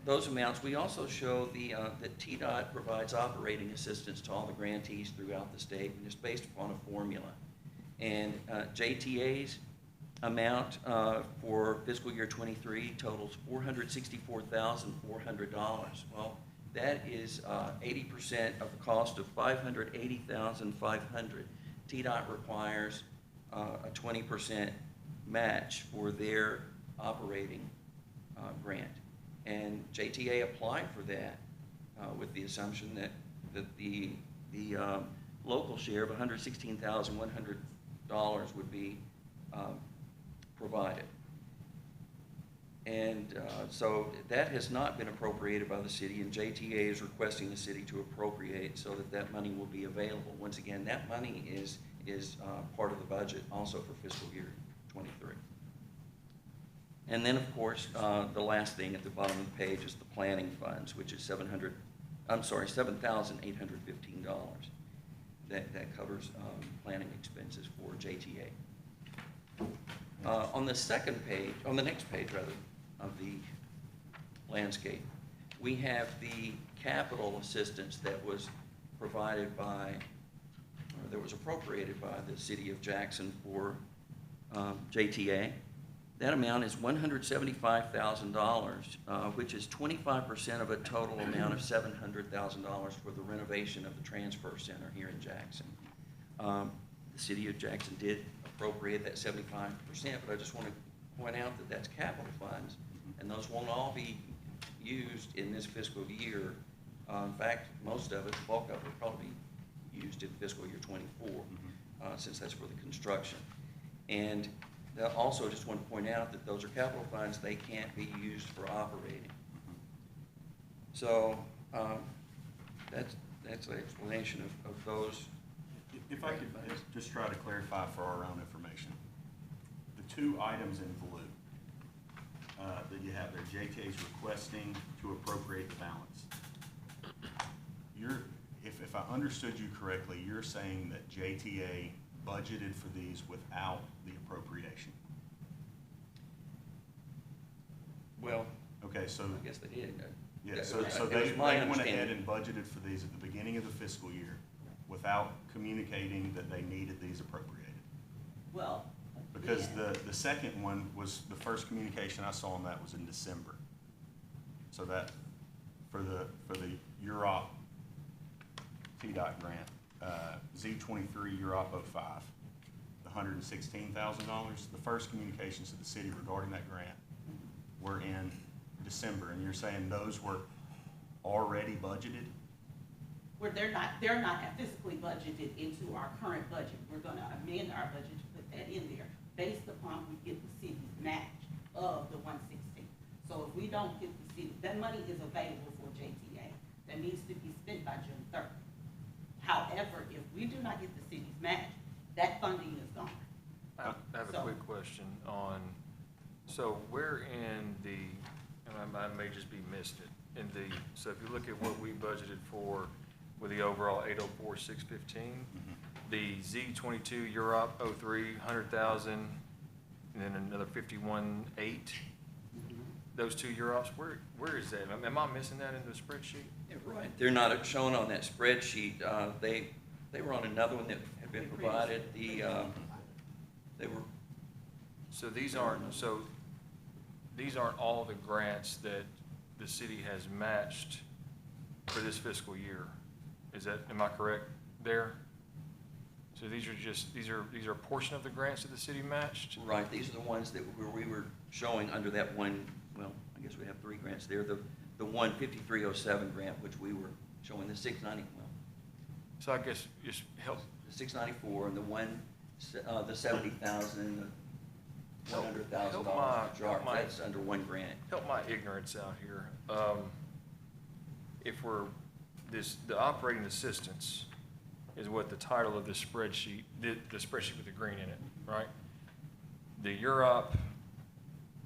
those amounts, we also show that TDOT provides operating assistance to all the grantees throughout the state, and it's based upon a formula. And JTA's amount for fiscal year 23 totals $464,400. Well, that is 80% of the cost of $580,500. TDOT requires a 20% match for their operating grant, and JTA applied for that with the assumption that the local share of $116,100 would be provided. And so that has not been appropriated by the city, and JTA is requesting the city to appropriate so that money will be available. Once again, that money is part of the budget also for fiscal year 23. And then, of course, the last thing at the bottom of the page is the planning funds, which is $7,815. That covers planning expenses for JTA. On the next page of the landscape, we have the capital assistance that was provided by, or that was appropriated by the city of Jackson for JTA. That amount is $175,000, which is 25% of a total amount of $700,000 for the renovation of the transfer center here in Jackson. The city of Jackson did appropriate that 75%, but I just want to point out that that's capital funds, and those won't all be used in this fiscal year. In fact, most of it, the bulk of it, will probably be used in fiscal year 24, since that's for the construction. And also, just want to point out that those are capital funds; they can't be used for operating. So that's the explanation of those. If I could just try to clarify for our own information. two items in blue that you have there. JTA is requesting to appropriate the balance. If I understood you correctly, you're saying that JTA budgeted for these without the appropriation. Well, Okay, so, I guess they did. yeah, That- so it they was my went ahead understanding. and budgeted for these at the beginning of the fiscal year without communicating that they needed these appropriated. Well, Because yeah. the second one was, the first communication I saw on that was in December. So that, for the UROP TDOT grant, Z23 UROP 05, the $116,000, the first communications to the city regarding that grant were in December, and you're saying those were already budgeted? Where they're not physically budgeted into our current budget. We're gonna amend our budget to put that in there based upon we get the city's match of the 116. So if we don't get the city, that money is available for JTA. That needs to be spent by June 30th. However, if we do not get the city's match, that funding is gone. I have a So- quick question on, so where in the, and I may just be missed it, in the, so if you look at what we budgeted for with the overall 804,615, the Z22 Europe 03, 100,000, and then another 51,8, those two Europes, where is that? Am I missing that in the spreadsheet? Yeah, right. They're not shown on that spreadsheet. They were on another one that had been provided. They were, So these aren't all the grants that the city has matched for this fiscal year. Am I correct there? So these are a portion of the grants that the city matched? right, these are the ones that we were showing under that one, well, I guess we have three grants there. The one 5307 grant, which we were showing the 690, well, So I guess just help, the 694, and the one, the 70,000, the $100,000 jar, help my- that's under one grant. help my ignorance out here. If the operating assistance is what the title of this spreadsheet, the spreadsheet with the green in it, right? The Europe,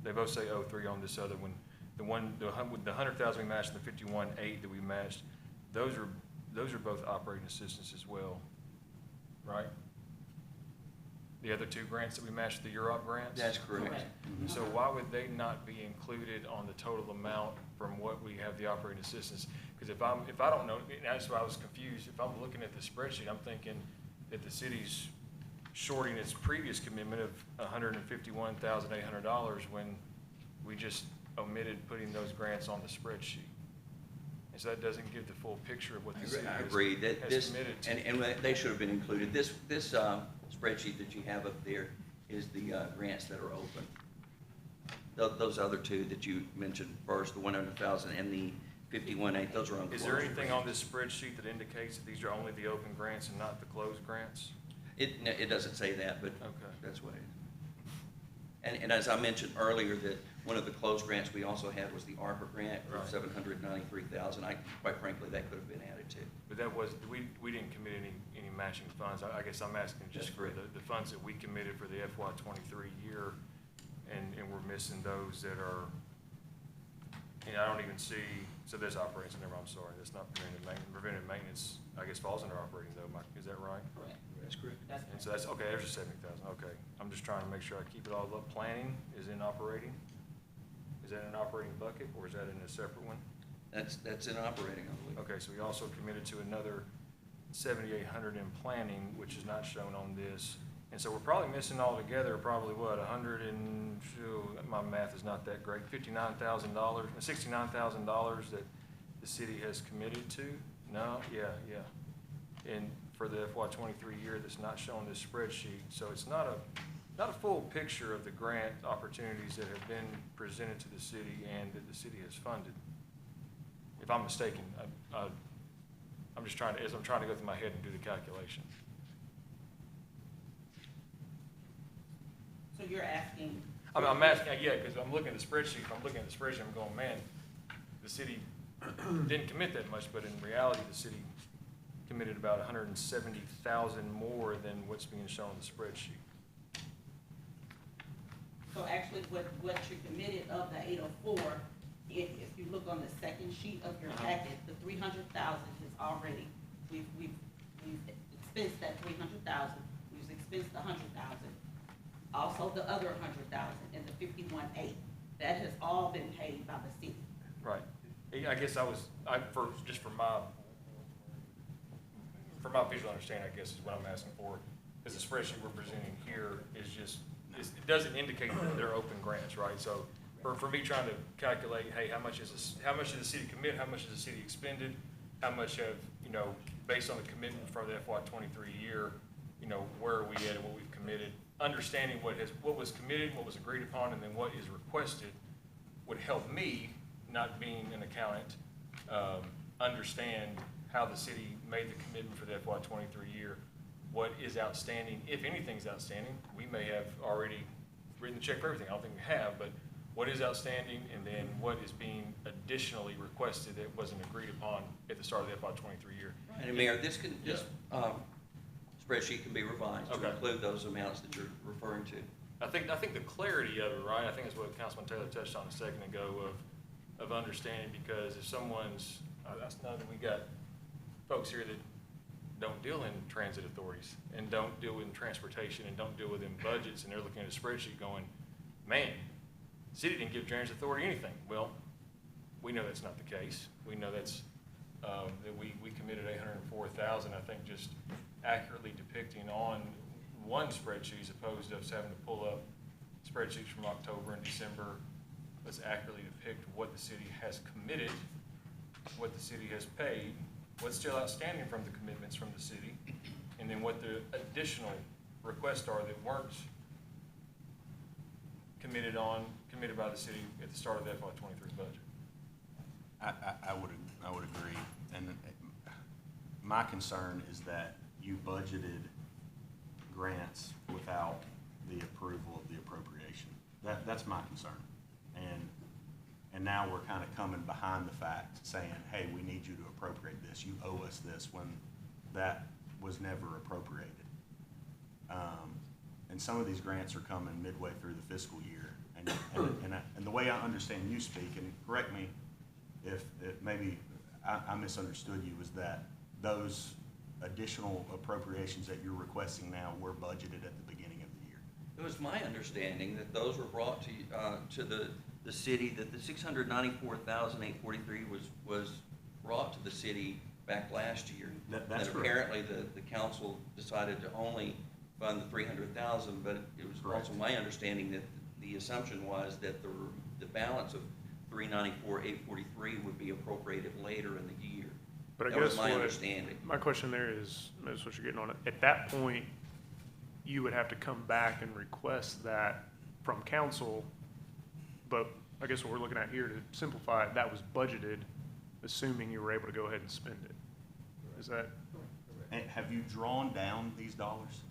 they both say 03 on this other one. The 100,000 we matched and the 51,8 that we matched, those are both operating assistance as well, right? The other two grants that we matched, the Europe grants? That's correct. So why would they not be included on the total amount from what we have the operating assistance? Because if I don't know, and that's why I was confused, if I'm looking at the spreadsheet, I'm thinking that the city's shorting its previous commitment of $151,800 when we just omitted putting those grants on the spreadsheet. And so that doesn't give the full picture of what the city I has agree that this, committed to. and they should have been included. This spreadsheet that you have up there is the grants that are open. Those other two that you mentioned first, the 100,000 and the 51,8, those are unclosed. Is there anything on this spreadsheet that indicates that these are only the open grants and not the closed grants? It doesn't say that, but Okay. that's what it is. And as I mentioned earlier, that one of the closed grants we also had was the ARPA grant for Right. $793,000. Quite frankly, that could have been added to. But that was, we didn't commit any matching funds. I guess I'm asking just That's for correct. the funds that we committed for the FY '23 year, and we're missing those that are, I don't even see, so there's operating, never, I'm sorry, that's not preventive maintenance. Preventive maintenance, I guess, falls under operating though, is that right? Correct. That's correct. That's And so that's, okay, there's a 70,000, okay. I'm just trying to make sure I keep it all up. Planning is in operating? Is that in an operating bucket, or is that in a separate one? That's in operating, I believe. Okay, so we also committed to another 7,800 in planning, which is not shown on this. And so we're probably missing altogether, probably what, 100 and, my math is not that great, $59,000, $69,000 that the city has committed to? No, yeah. And for the FY '23 year, that's not shown in this spreadsheet. So it's not a full picture of the grant opportunities that have been presented to the city and that the city has funded. If I'm mistaken, I'm just trying to, as I'm trying to go through my head and do the calculation. So you're asking? I'm asking, yeah, because I'm looking at the spreadsheet, I'm going, man, the city didn't commit that much, but in reality, the city committed about 170,000 more than what's being shown in the spreadsheet. So actually, what you're committed of the 804, if you look on the second sheet of your packet, the 300,000 is already, we've expensed that 300,000, we've expensed the 100,000, also the other 100,000 and the 51.8. That has all been paid by the city. Right. I guess just for my visual understanding, I guess is what I'm asking for, because the spreadsheet we're presenting here is just, it doesn't indicate that they're open grants, right? So for me trying to calculate, hey, how much did the city commit, how much has the city expended, how much have, based on the commitment for the FY '23 year, where are we at and what we've committed, understanding what was committed, what was agreed upon, and then what is requested would help me, not being an accountant, understand how the city made the commitment for the FY '23 year, what is outstanding, if anything's outstanding. We may have already written the check for everything, I don't think we have, but what is outstanding, and then what is being additionally requested that wasn't agreed upon at the start of the FY '23 year. And Mayor, this spreadsheet can be revised to Okay. include those amounts that you're referring to. I think the clarity of it, right, I think is what Councilman Taylor touched on a second ago of understanding, because if someone's, that's not that we got folks here that don't deal in transit authorities and don't deal with transportation and don't deal within budgets, and they're looking at a spreadsheet going, man, the city didn't give transit authority anything. Well, we know that's not the case. We know that's, that we committed 804,000, I think, just accurately depicting on one spreadsheet as opposed to us having to pull up spreadsheets from October and December. Let's accurately depict what the city has committed, what the city has paid, what's still outstanding from the commitments from the city, and then what the additional requests are that weren't committed by the city at the start of the FY '23 budget. I would agree, and my concern is that you budgeted grants without the approval of the appropriation. That's my concern, and now we're kind of coming behind the fact, saying, hey, we need you to appropriate this, you owe us this, when that was never appropriated. And some of these grants are coming midway through the fiscal year, and the way I understand you speak, and correct me if maybe I misunderstood you, was that those additional appropriations that you're requesting now were budgeted at the beginning of the year. It was my understanding that those were brought to the city, that the $694,843 was brought to the city back last year. That's and correct. apparently the council decided to only fund the 300,000, but it was Correct. also my understanding that the assumption was that the balance of 394,843 would be appropriated later in the year. But I That was guess my what, understanding. my question there is what you're getting on. At that point, you would have to come back and request that from council. But I guess what we're looking at here, to simplify it, that was budgeted, assuming you were able to go ahead and spend it. Is that? And have you drawn down these dollars?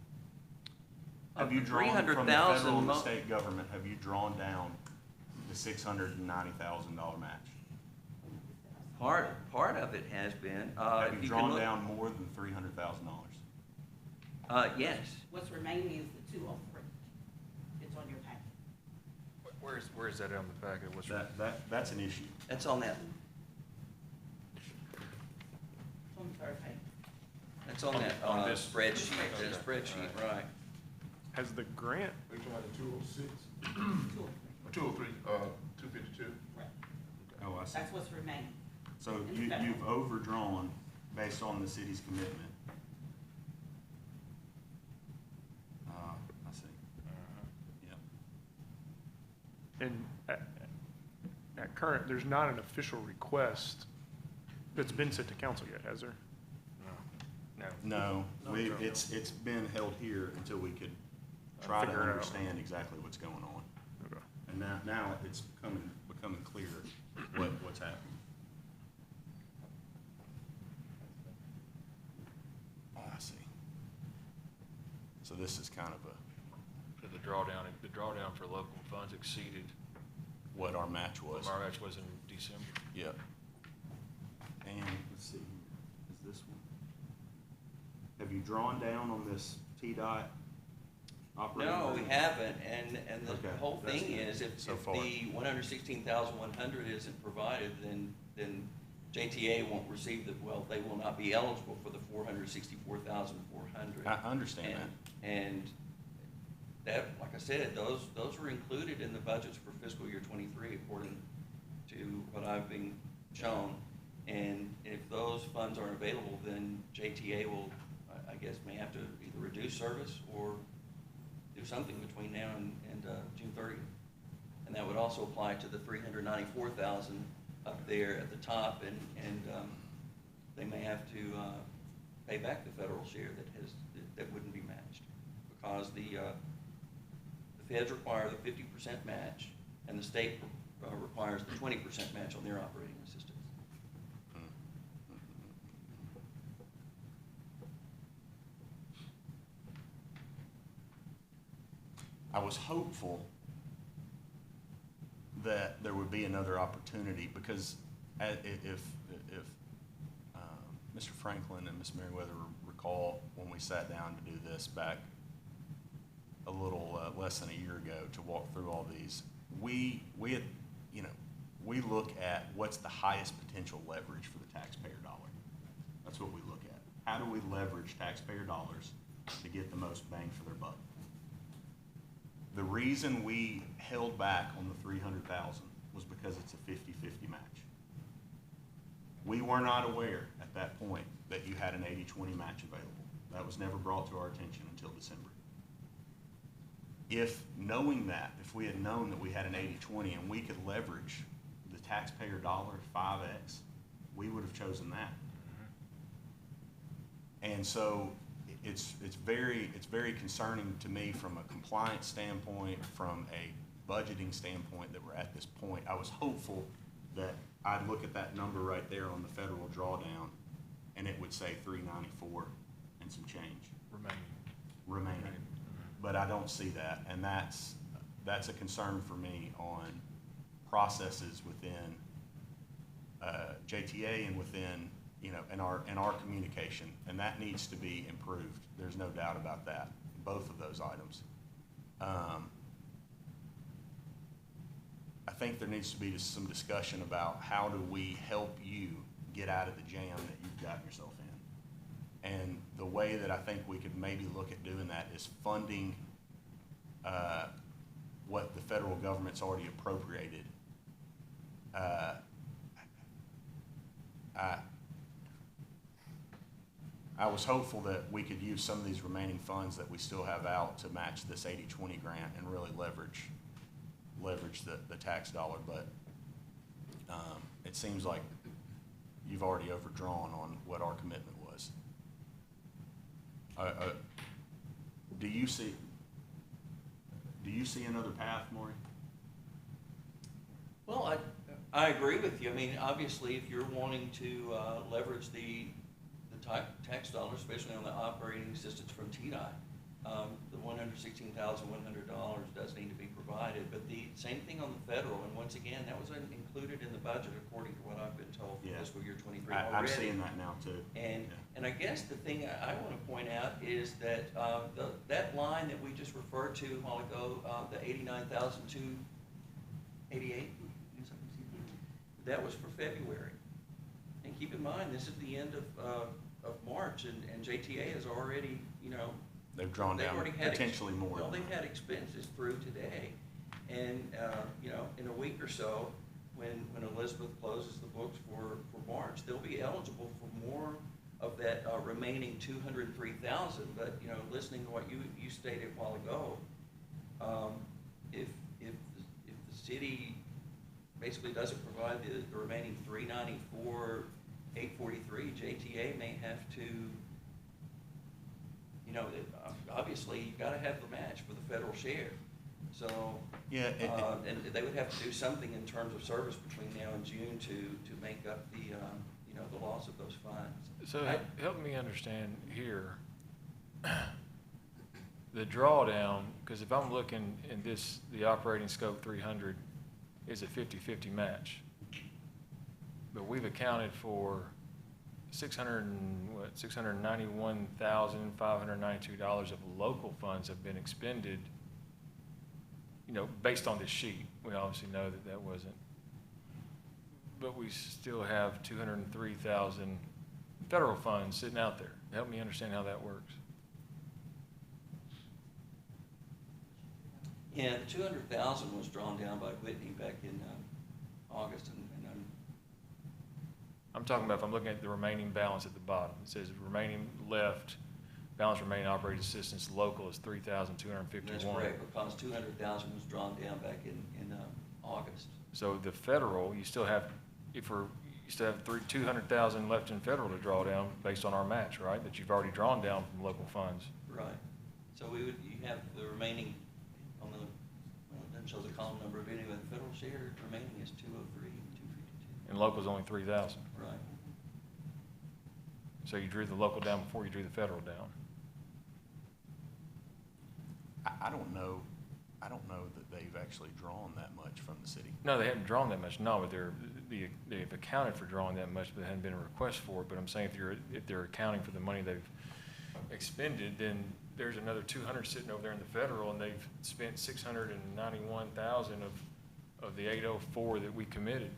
Of Have you the drawn from the 300,000 federal and the state government, have you drawn down the $690,000 match? Part of it has been. Have if you can drawn look- down more than $300,000? Yes. Yes. What's remaining is the 203. It's on your packet. Where is that on the packet? What's That's an issue. That's on that. It's on the third page. That's on that On this- spreadsheet. Okay. That spreadsheet, right? Has the grant, We're talking about 206, 203. 203, 252. Right. Oh, I see. That's what's remaining. So you've overdrawn based on the city's commitment. I see. Yep. and at current, there's not an official request that's been sent to council yet, has there? No, it's been held here until we could try to Figure it out. understand exactly what's going on. Okay. And now it's becoming clear what's happening. Oh, I see. So this is kind of the drawdown for local funds exceeded what our match what was. our match was in December. Yep. And let's see, is this one? Have you drawn down on this TDOT operating No, we agreement? haven't, and the Okay, whole that's thing good is, if so if far. the 116,100 isn't provided, then JTA won't receive the, well, they will not be eligible for the 464,400. I understand that. And that, like I said, those were included in the budgets for fiscal year '23, according to what I've been shown. And if those funds aren't available, then JTA will, I guess, may have to either reduce service or do something between now and June 30th. And that would also apply to the 394,000 up there at the top, and they may have to pay back the federal share that wouldn't be matched, because the feds require the 50% match, and the state requires the 20% match on their operating assistance. I was hopeful that there would be another opportunity, because if Mr. Franklin and Ms. Merriweather recall, when we sat down to do this back a little less than a year ago to walk through all these, we had, we look at what's the highest potential leverage for the taxpayer dollar. That's what we look at. How do we leverage taxpayer dollars to get the most bang for their buck? The reason we held back on the 300,000 was because it's a 50-50 match. We were not aware at that point that you had an 80-20 match available. That was never brought to our attention until December. If knowing that, if we had known that we had an 80-20 and we could leverage the taxpayer dollar 5x, we would have chosen that. And so it's very concerning to me from a compliance standpoint, from a budgeting standpoint, that we're at this point. I was hopeful that I'd look at that number right there on the federal drawdown, and it would say 394 and some change remaining. But I don't see that, and that's a concern for me on processes within JTA and within, in our communication, and that needs to be improved. There's no doubt about that, both of those items. I think there needs to be some discussion about how do we help you get out of the jam that you've gotten yourself in. And the way that I think we could maybe look at doing that is funding what the federal government's already appropriated. I was hopeful that we could use some of these remaining funds that we still have out to match this 80-20 grant and really leverage the tax dollar, but it seems like you've already overdrawn on what our commitment was. Do you see another path, Maury? Well, I agree with you. I mean, obviously, if you're wanting to leverage the tax dollars, especially on the operating assistance from TDOT, the $116,100 does need to be provided. But the same thing on the federal, and once again, that was included in the budget according to what I've been told for fiscal year '23 already. I'm seeing that now too. And I guess the thing I want to point out is that that line that we just referred to a while ago, the 89,288, that was for February. And keep in mind, this is the end of March, and JTA has already, They've drawn down already had potentially more. Well, they've had expenses through today, and in a week or so, when Elizabeth closes the books for March, they'll be eligible for more of that remaining 203,000. But listening to what you stated a while ago, if the city basically doesn't provide the remaining 394,843, JTA may have to. Obviously, you've got to have the match for the federal share. So, yeah, and they would have to do something in terms of service between now and June to make up the the loss of those funds. So help me understand here, the drawdown, because if I'm looking in the operating scope 300 is a 50-50 match, but we've accounted for $691,592 of local funds have been expended, you know, based on this sheet. We obviously know that that wasn't. But we still have 203,000 federal funds sitting out there. Help me understand how that works. Yeah, the 200,000 was drawn down by Whitney back in August, and I'm talking about if I'm looking at the remaining balance at the bottom. It says remaining left, balance remaining operating assistance local is that's $3,251. correct, because 200,000 was drawn down back in August. So the federal, you still have, you still have 200,000 left in federal to draw down based on our match, right? That you've already drawn down from local funds. Right. So you have the remaining, on the, well, it doesn't show the column number, but anyway, the federal share remaining is 203 and 252. And local's only 3,000. Right. So you drew the local down before you drew the federal down. I don't know that they've actually drawn that much from the city. No, they haven't drawn that much, no, but they've accounted for drawing that much, but there hadn't been a request for it. But I'm saying if they're accounting for the money they've expended, then there's another 200 sitting over there in the federal, and they've spent 691,000 of the 804 that we committed.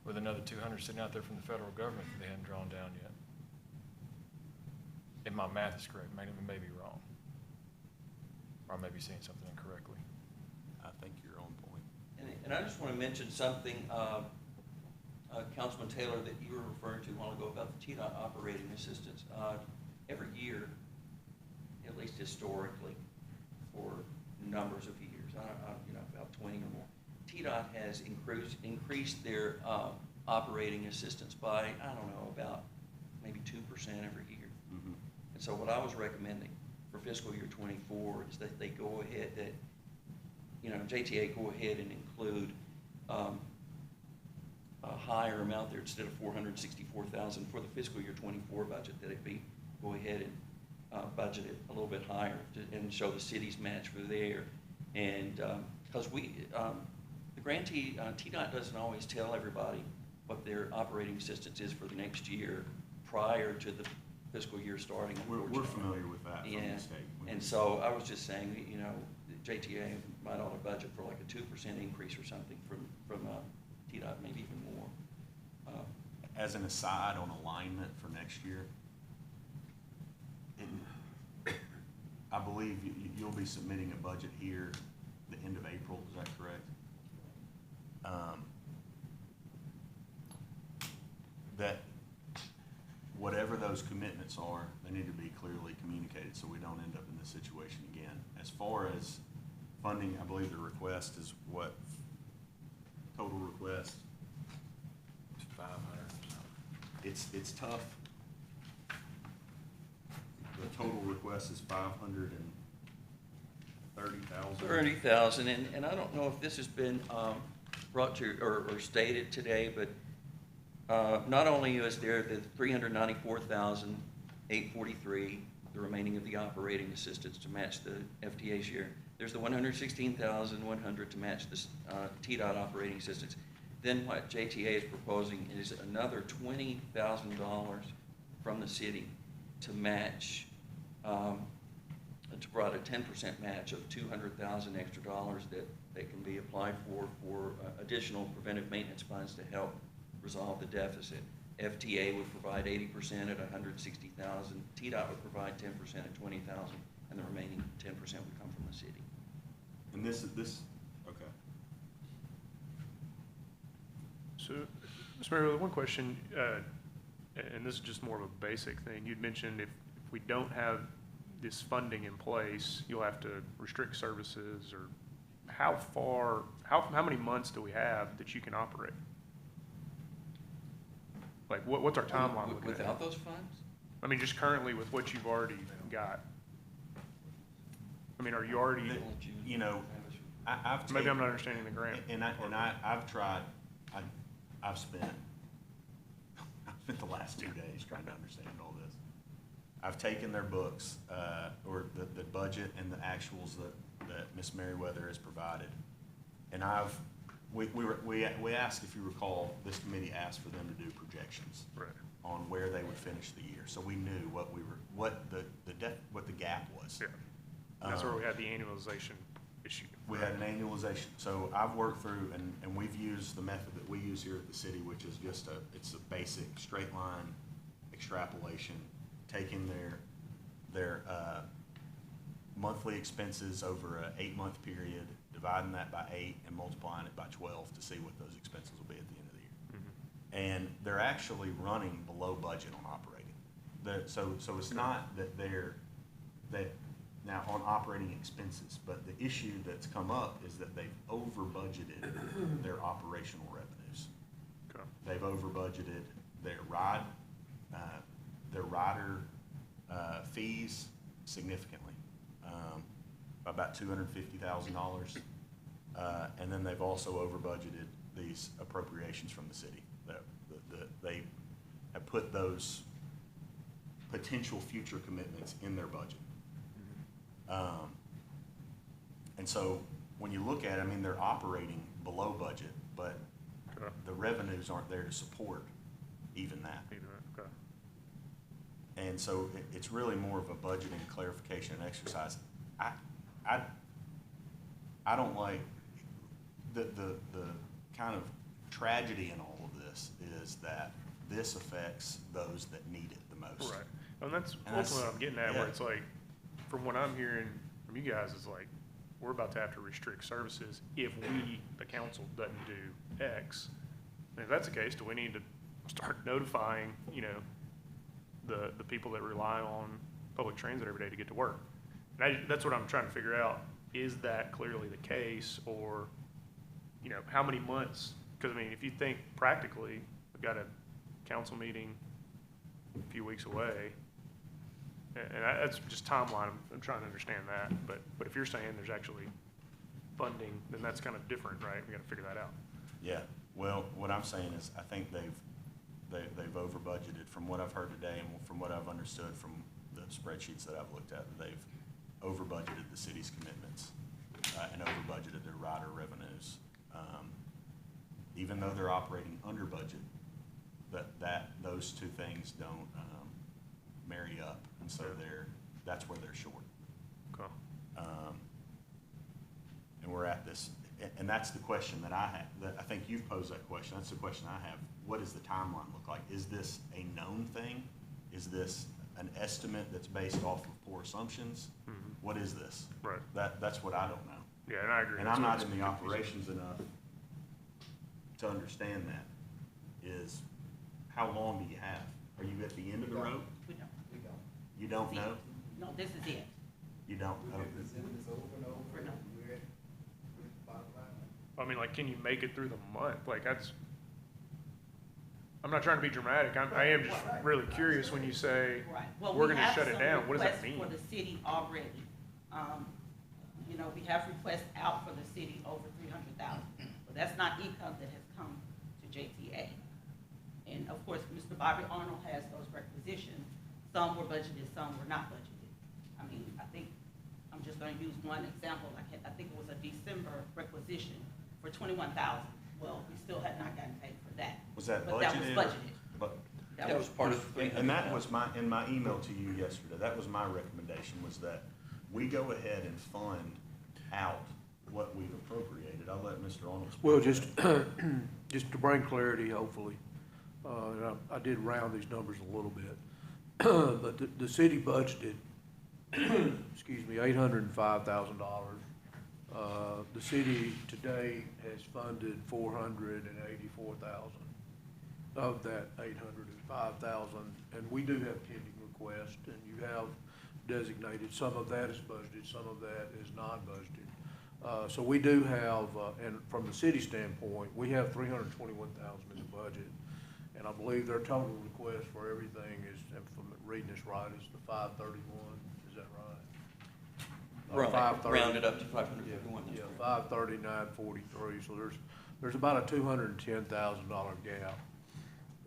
With another 200 sitting out there from the federal government that they hadn't drawn down yet. If my math is correct, maybe be wrong. Or I may be saying something incorrectly. I think you're on point. And I just want to mention something, Councilman Taylor, that you were referring to a while ago about the TDOT operating assistance. Every year, at least historically, for numbers of years, about 20 or more, TDOT has increased their operating assistance by, I don't know, about maybe 2% every year. Mm-hmm. And so what I was recommending for fiscal year '24 is that they go ahead, JTA go ahead and include a higher amount there instead of 464,000 for the fiscal year '24 budget, that it be, go ahead and budget it a little bit higher and show the city's match for there. And because the grantee, TDOT doesn't always tell everybody what their operating assistance is for the next year prior to the fiscal year starting. We're familiar with that from the state. And so I was just saying, JTA might ought to budget for like a 2% increase or something from TDOT, maybe even more. As an aside on alignment for next year, I believe you'll be submitting a budget here the end of April, is that correct? That whatever those commitments are, they need to be clearly communicated so we don't end up in this situation again. As far as funding, I believe the request is what? Total request? 500. It's tough. The total request is 530,000. 30,000, and I don't know if this has been brought to, or stated today, but not only is there the 394,843, the remaining of the operating assistance to match the FTA share, there's the 116,100 to match the TDOT operating assistance. Then what JTA is proposing is another $20,000 from the city to match, to provide a 10% match of 200,000 extra dollars that can be applied for additional preventive maintenance funds to help resolve the deficit. FTA would provide 80% at 160,000. TDOT would provide 10% at 20,000, and the remaining 10% would come from the city. And this, okay. So, Mr. Mayor, one question, and this is just more of a basic thing. You'd mentioned if we don't have this funding in place, you'll have to restrict services, or how many months do we have that you can operate? Like, what's our timeline looking at? Without those funds? I mean, just currently with what you've already got. I mean, are you already, You know, I've maybe I'm taken- not understanding the grant. I've tried, I've spent the last 2 days trying to understand all this. I've taken their books, or the budget and the actuals that Ms. Merriweather has provided, and I've we asked, if you recall, this committee asked for them to do projections Right. on where they would finish the year, so we knew what the gap was. Yeah. And that's where we had the annualization issue. We had an annualization, so I've worked through, and we've used the method that we use here at the city, which is just it's a basic straight line extrapolation, taking their monthly expenses over an 8-month period, dividing that by 8 and multiplying it by 12 to see what those expenses will be at the end of the year. And they're actually running below budget on operating. So it's not that now on operating expenses, but the issue that's come up is that they've over budgeted their operational revenues. Okay. They've over budgeted their rider fees significantly, by about $250,000. And then they've also over budgeted these appropriations from the city. They have put those potential future commitments in their budget. And so when you look at it, I mean, they're operating below budget, but Okay. the revenues aren't there to support even that. Okay. And so it's really more of a budgeting clarification exercise. I don't like, the kind of tragedy in all of this is that this affects those that need it the most. Right. And that's And that's- ultimately what I'm getting at, yeah. where it's like, from what I'm hearing from you guys, is like, we're about to have to restrict services if we, the council, doesn't do X. And if that's the case, do we need to start notifying, the people that rely on public transit every day to get to work? And that's what I'm trying to figure out. Is that clearly the case, or, how many months? Because, I mean, if you think practically, we've got a council meeting a few weeks away, and that's just timeline, I'm trying to understand that, but if you're saying there's actually funding, then that's kind of different, right? We gotta figure that out. Yeah, well, what I'm saying is, I think they've over budgeted, from what I've heard today and from what I've understood from the spreadsheets that I've looked at, they've over budgeted the city's commitments, and over budgeted their rider revenues. Even though they're operating under budget, those two things don't, marry up, and so that's where they're short. Okay. And we're at this, and that's the question that I have, I think you've posed that question, that's the question I have. What does the timeline look like? Is this a known thing? Is this an estimate that's based off of poor assumptions? What is this? Right. That's what I don't know. Yeah, and I agree. And That's I'm what not it's in the confusing. operations enough to understand that, is how long do you have? Are you at the end of the road? We don't. We don't. You don't know? No, this is it. You don't know? We've been presenting this over and over, For and now. we're at the bottom line. I mean, like, can you make it through the month? Like, I'm not trying to be dramatic. I am just really curious when you say, Right. Well, we're we gonna have shut it some down. What does that requests mean? For the city already. We have requests out for the city over 300,000. But that's not income that has come to JTA. And of course, Mr. Bobby Arnold has those requisitions. Some were budgeted, some were not budgeted. I mean, I think, I'm just gonna use one example. I think it was a December requisition for 21,000. Well, we still had not gotten paid for that. Was that But that was budgeted? budgeted. But, That That was part of the and that was in my email to you yesterday, that was my recommendation, was that we go ahead and fund out what we've appropriated. I'll let Mr. Arnold speak. Well, to just, that. just to bring clarity, hopefully, and I did round these numbers a little bit, but the city budgeted, excuse me, $805,000. The city today has funded $484,000 of that $805,000, and we do have pending requests, and you have designated, some of that is budgeted, some of that is non-budgeted. So we do have, and from the city standpoint, we have $321,000 in the budget, and I believe their total request for everything is, if I'm reading this right, is the 531, is that right? Right, 530. rounded up to 551. Yeah, 539.43, so there's about a $210,000 gap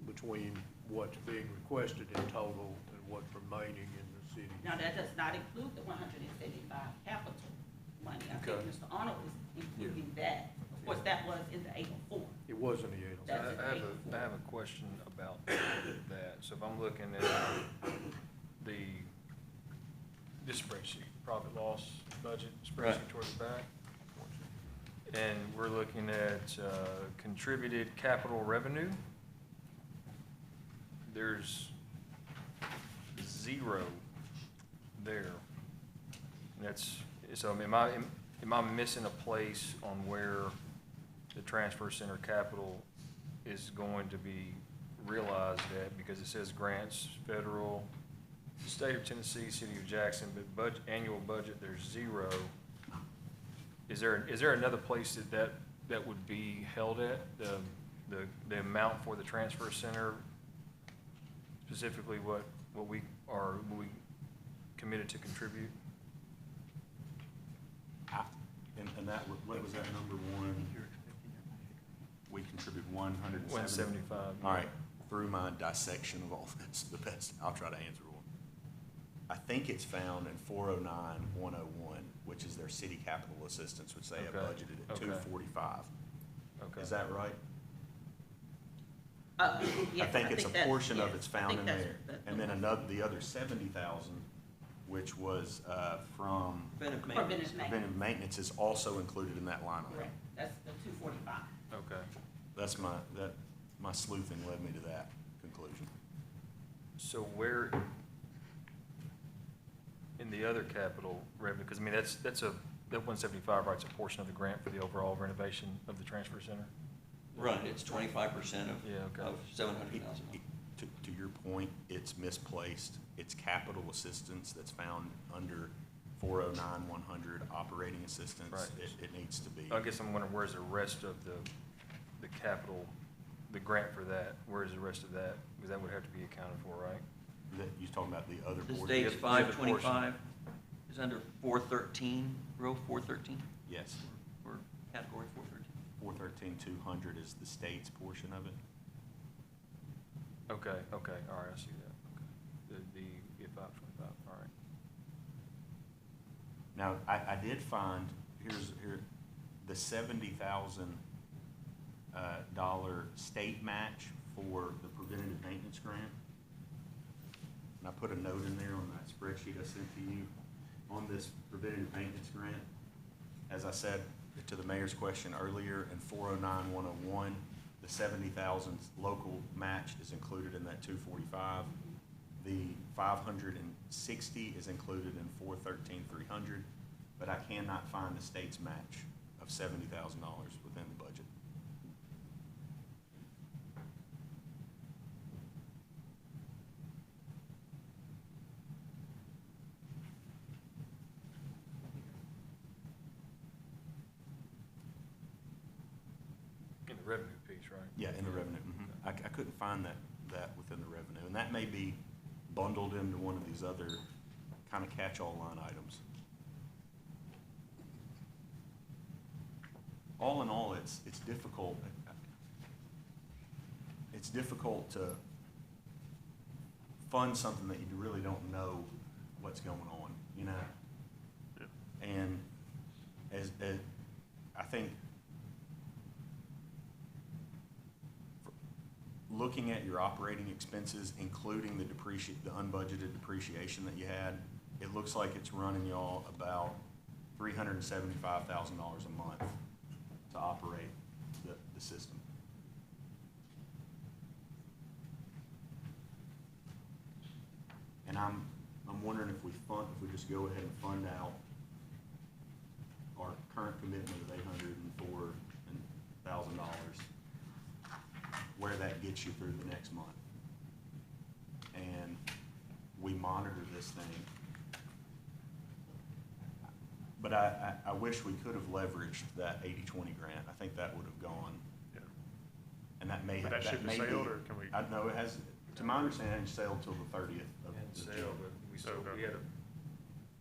between what's being requested in total and what's remaining in the city. Now, that does not include the 175 capital money. I think Okay. Mr. Arnold is including that. Of course, that was in the 804. It was in the eight. That's I in have the I have a question about that. So if I'm looking at this spreadsheet, profit loss budget spreadsheet Right. towards the back, and we're looking at contributed capital revenue, there's 0 there. And that's, so am I missing a place on where the transfer center capital is going to be realized at? Because it says grants, federal, state of Tennessee, city of Jackson, but annual budget, there's 0. Is there another place that would be held at, the amount for the transfer center? Specifically what we committed to contribute? And that, what was that number one? We contribute 170. 175. All right, through my dissection of all this, the best, I'll try to answer one. I think it's found in 409-101, which is their city capital assistance, which they have Okay, budgeted at okay. 245. Okay. Is that right? Yes, I think it's a that's- portion of yes, it's I found think in that's- there. that's And then the other 70,000, which was from Preventive Preventive maintenance. maintenance. preventive maintenance, is also included in that line item. Correct, that's the 245. Okay. That's my sleuthing led me to that conclusion. So where, in the other capital revenue, because I mean, that 175, right, it's a portion of the grant for the overall renovation of the transfer center? Right, it's 25% Yeah, okay. of $700,000. To your point, it's misplaced. It's capital assistance that's found under 409-100 operating assistance. Right. It needs to be. I guess I'm wondering, where's the rest of the capital, the grant for that? Where's the rest of that? Because that would have to be accounted for, right? You're talking about the other The portion? state's the other portion. 525 is under 413, row 413, Yes. or category 413. 413-200 is the state's portion of it. Okay, all right, I see that. Okay. The 525, all right. Now, I did find, here, the $70,000 state match for the preventative maintenance grant. And I put a note in there on that spreadsheet I sent to you on this preventative maintenance grant. As I said to the mayor's question earlier, in 409-101, the 70,000 local match is included in that 245. The 560 is included in 413-300, but I cannot find the state's match of $70,000 within the budget. In the revenue piece, right? Yeah, in the revenue. I couldn't find that within the revenue, and that may be bundled into one of these other kind of catch-all line items. All in all, it's difficult. It's difficult to fund something that you really don't know what's going on, you know? And as I think, looking at your operating expenses, including the unbudgeted depreciation that you had, it looks like it's running y'all about $375,000 a month to operate the system. And I'm wondering if we just go ahead and fund out our current commitment of $804,000, where that gets you through the next month. And we monitor this thing. But I wish we could have leveraged that 80-20 grant. I think that would have gone. Yeah. And that may have. But that ship has may be- sailed, or can we? I know it has, to my understanding, it sailed till the 30th of June. But we had a,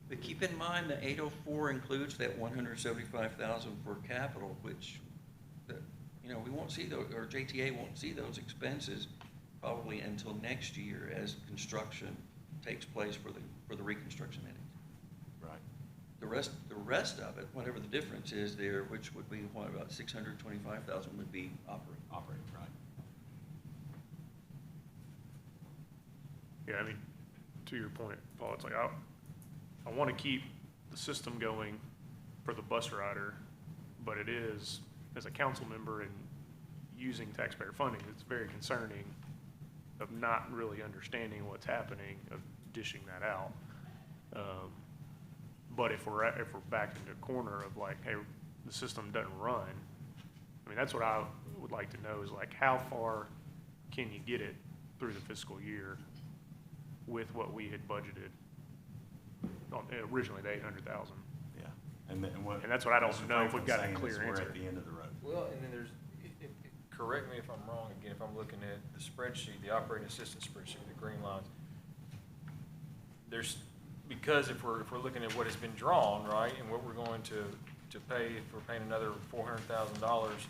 But keep in mind, the 804 includes that 175,000 for capital, which, we won't see those, or JTA won't see those expenses probably until next year as construction takes place for the reconstruction entity. Right. the rest of it, whatever the difference is there, which would be, what, about 625,000 would be operating. Operating, right. Yeah, I mean, to your point, Paul, it's like, I want to keep the system going for the bus rider, but it is, as a council member and using taxpayer funding, it's very concerning of not really understanding what's happening, of dishing that out. But if we're back in the corner of like, hey, the system doesn't run, I mean, that's what I would like to know is like, how far can you get it through the fiscal year with what we had budgeted on, originally, the 800,000? Yeah. And that's what I don't Mr. know if we've got a Franklin's clear saying is answer. We're at the end of the road. Well, and then there's, correct me if I'm wrong, again, if I'm looking at the spreadsheet, the operating assistant spreadsheet, the green lines, there's, because if we're looking at what has been drawn, right, and what we're going to pay, if we're paying another $400,000,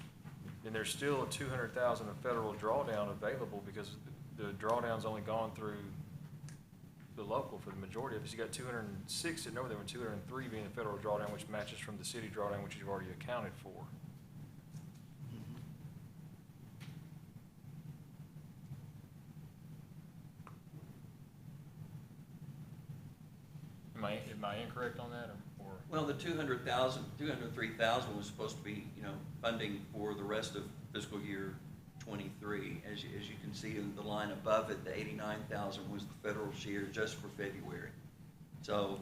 then there's still a $200,000 of federal drawdown available because the drawdown's only gone through the local for the majority of it. So you got 206 sitting over there, with 203 being the federal drawdown, which matches from the city drawdown, which you've already accounted for. Am I incorrect on that, or? Well, the 203,000 was supposed to be, funding for the rest of fiscal year '23. As you can see in the line above it, the 89,000 was the federal share just for February. So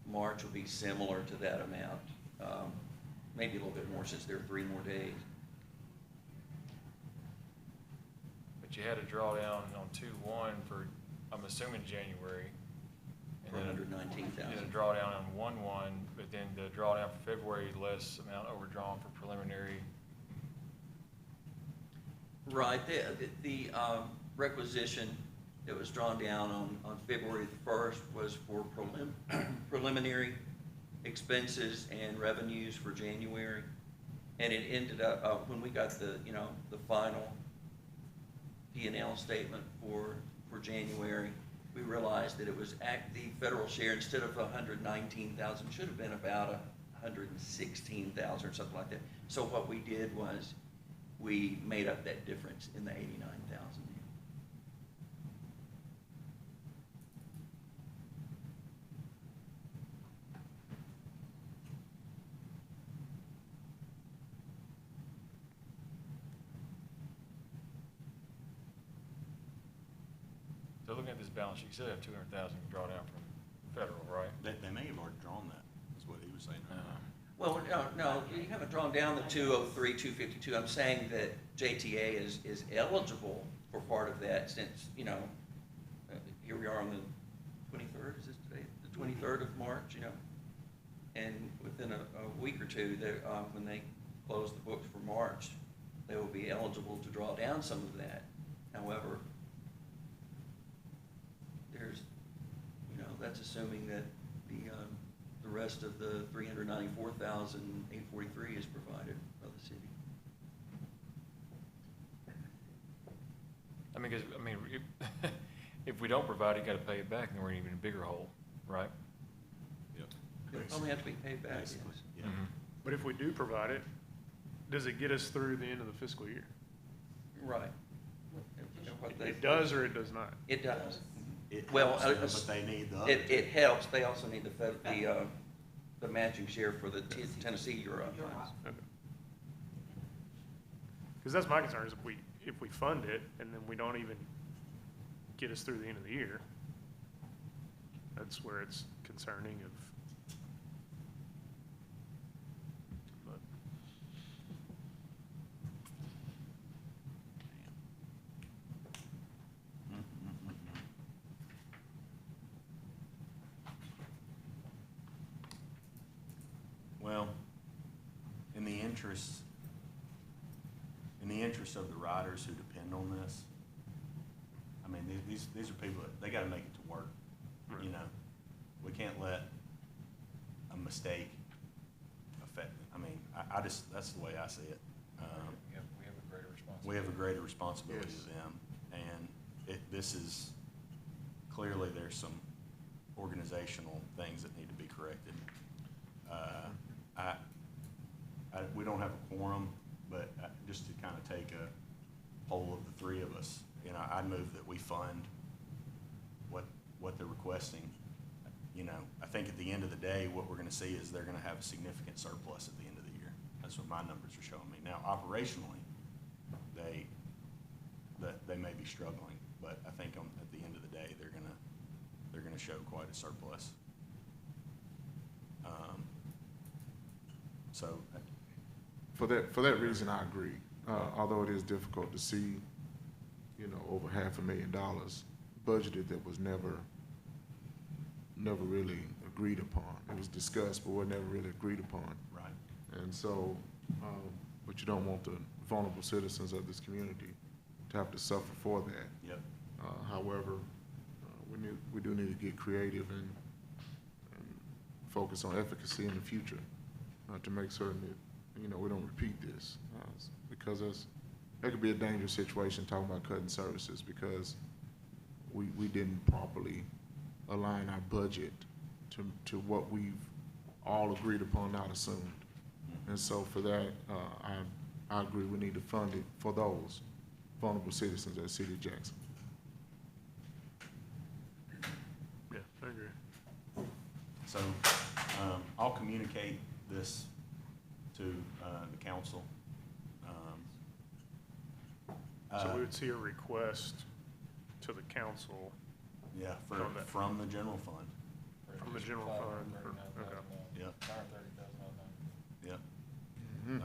March will be similar to that amount, maybe a little bit more since there are 3 more days. But you had a drawdown on 2/1 for, I'm assuming January. For And then 119,000. you had a drawdown on 1/1, but then the drawdown for February, less amount overdrawn for preliminary. Right, the requisition that was drawn down on February the 1st was for preliminary expenses and revenues for January. And it ended up, when we got the final P&L statement for January, we realized that it was the federal share, instead of 119,000, should have been about 116,000 or something like that. So what we did was we made up that difference in the 89,000. So looking at this balance sheet, you still have 200,000 drawdown from federal, right? They may have already drawn that, is what he was saying. Well, no, you haven't drawn down the 203, 252. I'm saying that JTA is eligible for part of that since, here we are on the 23rd, is this today? The 23rd of March, and within a week or two, when they close the books for March, they will be eligible to draw down some of that. However, that's assuming that the rest of the 394,843 is provided by the city. If we don't provide it, you gotta pay it back, and then we're in an even bigger hole, right? Yep. It only have to be paid back, yes. Basically, yeah. But if we do provide it, does it get us through the end of the fiscal year? Right. It does or it does not? It does. It Well, helps them, but they need the other. It helps. They also need the matching share for the Tennessee Euro funds. Okay. Because that's my concern, is if we fund it and then we don't even get us through the end of the year, that's where it's concerning of. But Well, in the interest of the riders who depend on this, I mean, these are people that, they gotta make it to work, Right. We can't let a mistake affect it. I mean, I just, that's the way I see it. We have a greater responsibility. We have a greater responsibility Yes. to them, and this is, clearly there's some organizational things that need to be corrected. We don't have a quorum, but just to kind of take a poll of the three of us, you know, I'd move that we fund what they're requesting. You know, I think at the end of the day, what we're gonna see is they're gonna have a significant surplus at the end of the year. That's what my numbers are showing me. Now, operationally, they may be struggling, but I think at the end of the day, they're gonna show quite a surplus. So, For that reason, I agree. Although it is difficult to see, you know, over $500,000 budgeted that was never really agreed upon. It was discussed, but was never really agreed upon. right, And so, but you don't want the vulnerable citizens of this community to have to suffer for that. yep, However, we do need to get creative and focus on efficacy in the future to make certain that, you know, we don't repeat this. Because that could be a dangerous situation talking about cutting services because we didn't properly align our budget to what we've all agreed upon, not assumed. And so for that, I agree we need to fund it for those vulnerable citizens of the city of Jackson. Yeah, I agree. so, I'll communicate this to, the council. So we would see a request to the council Yeah, on that. from the general fund, from the general fund. Okay. yep, yep. Mhm.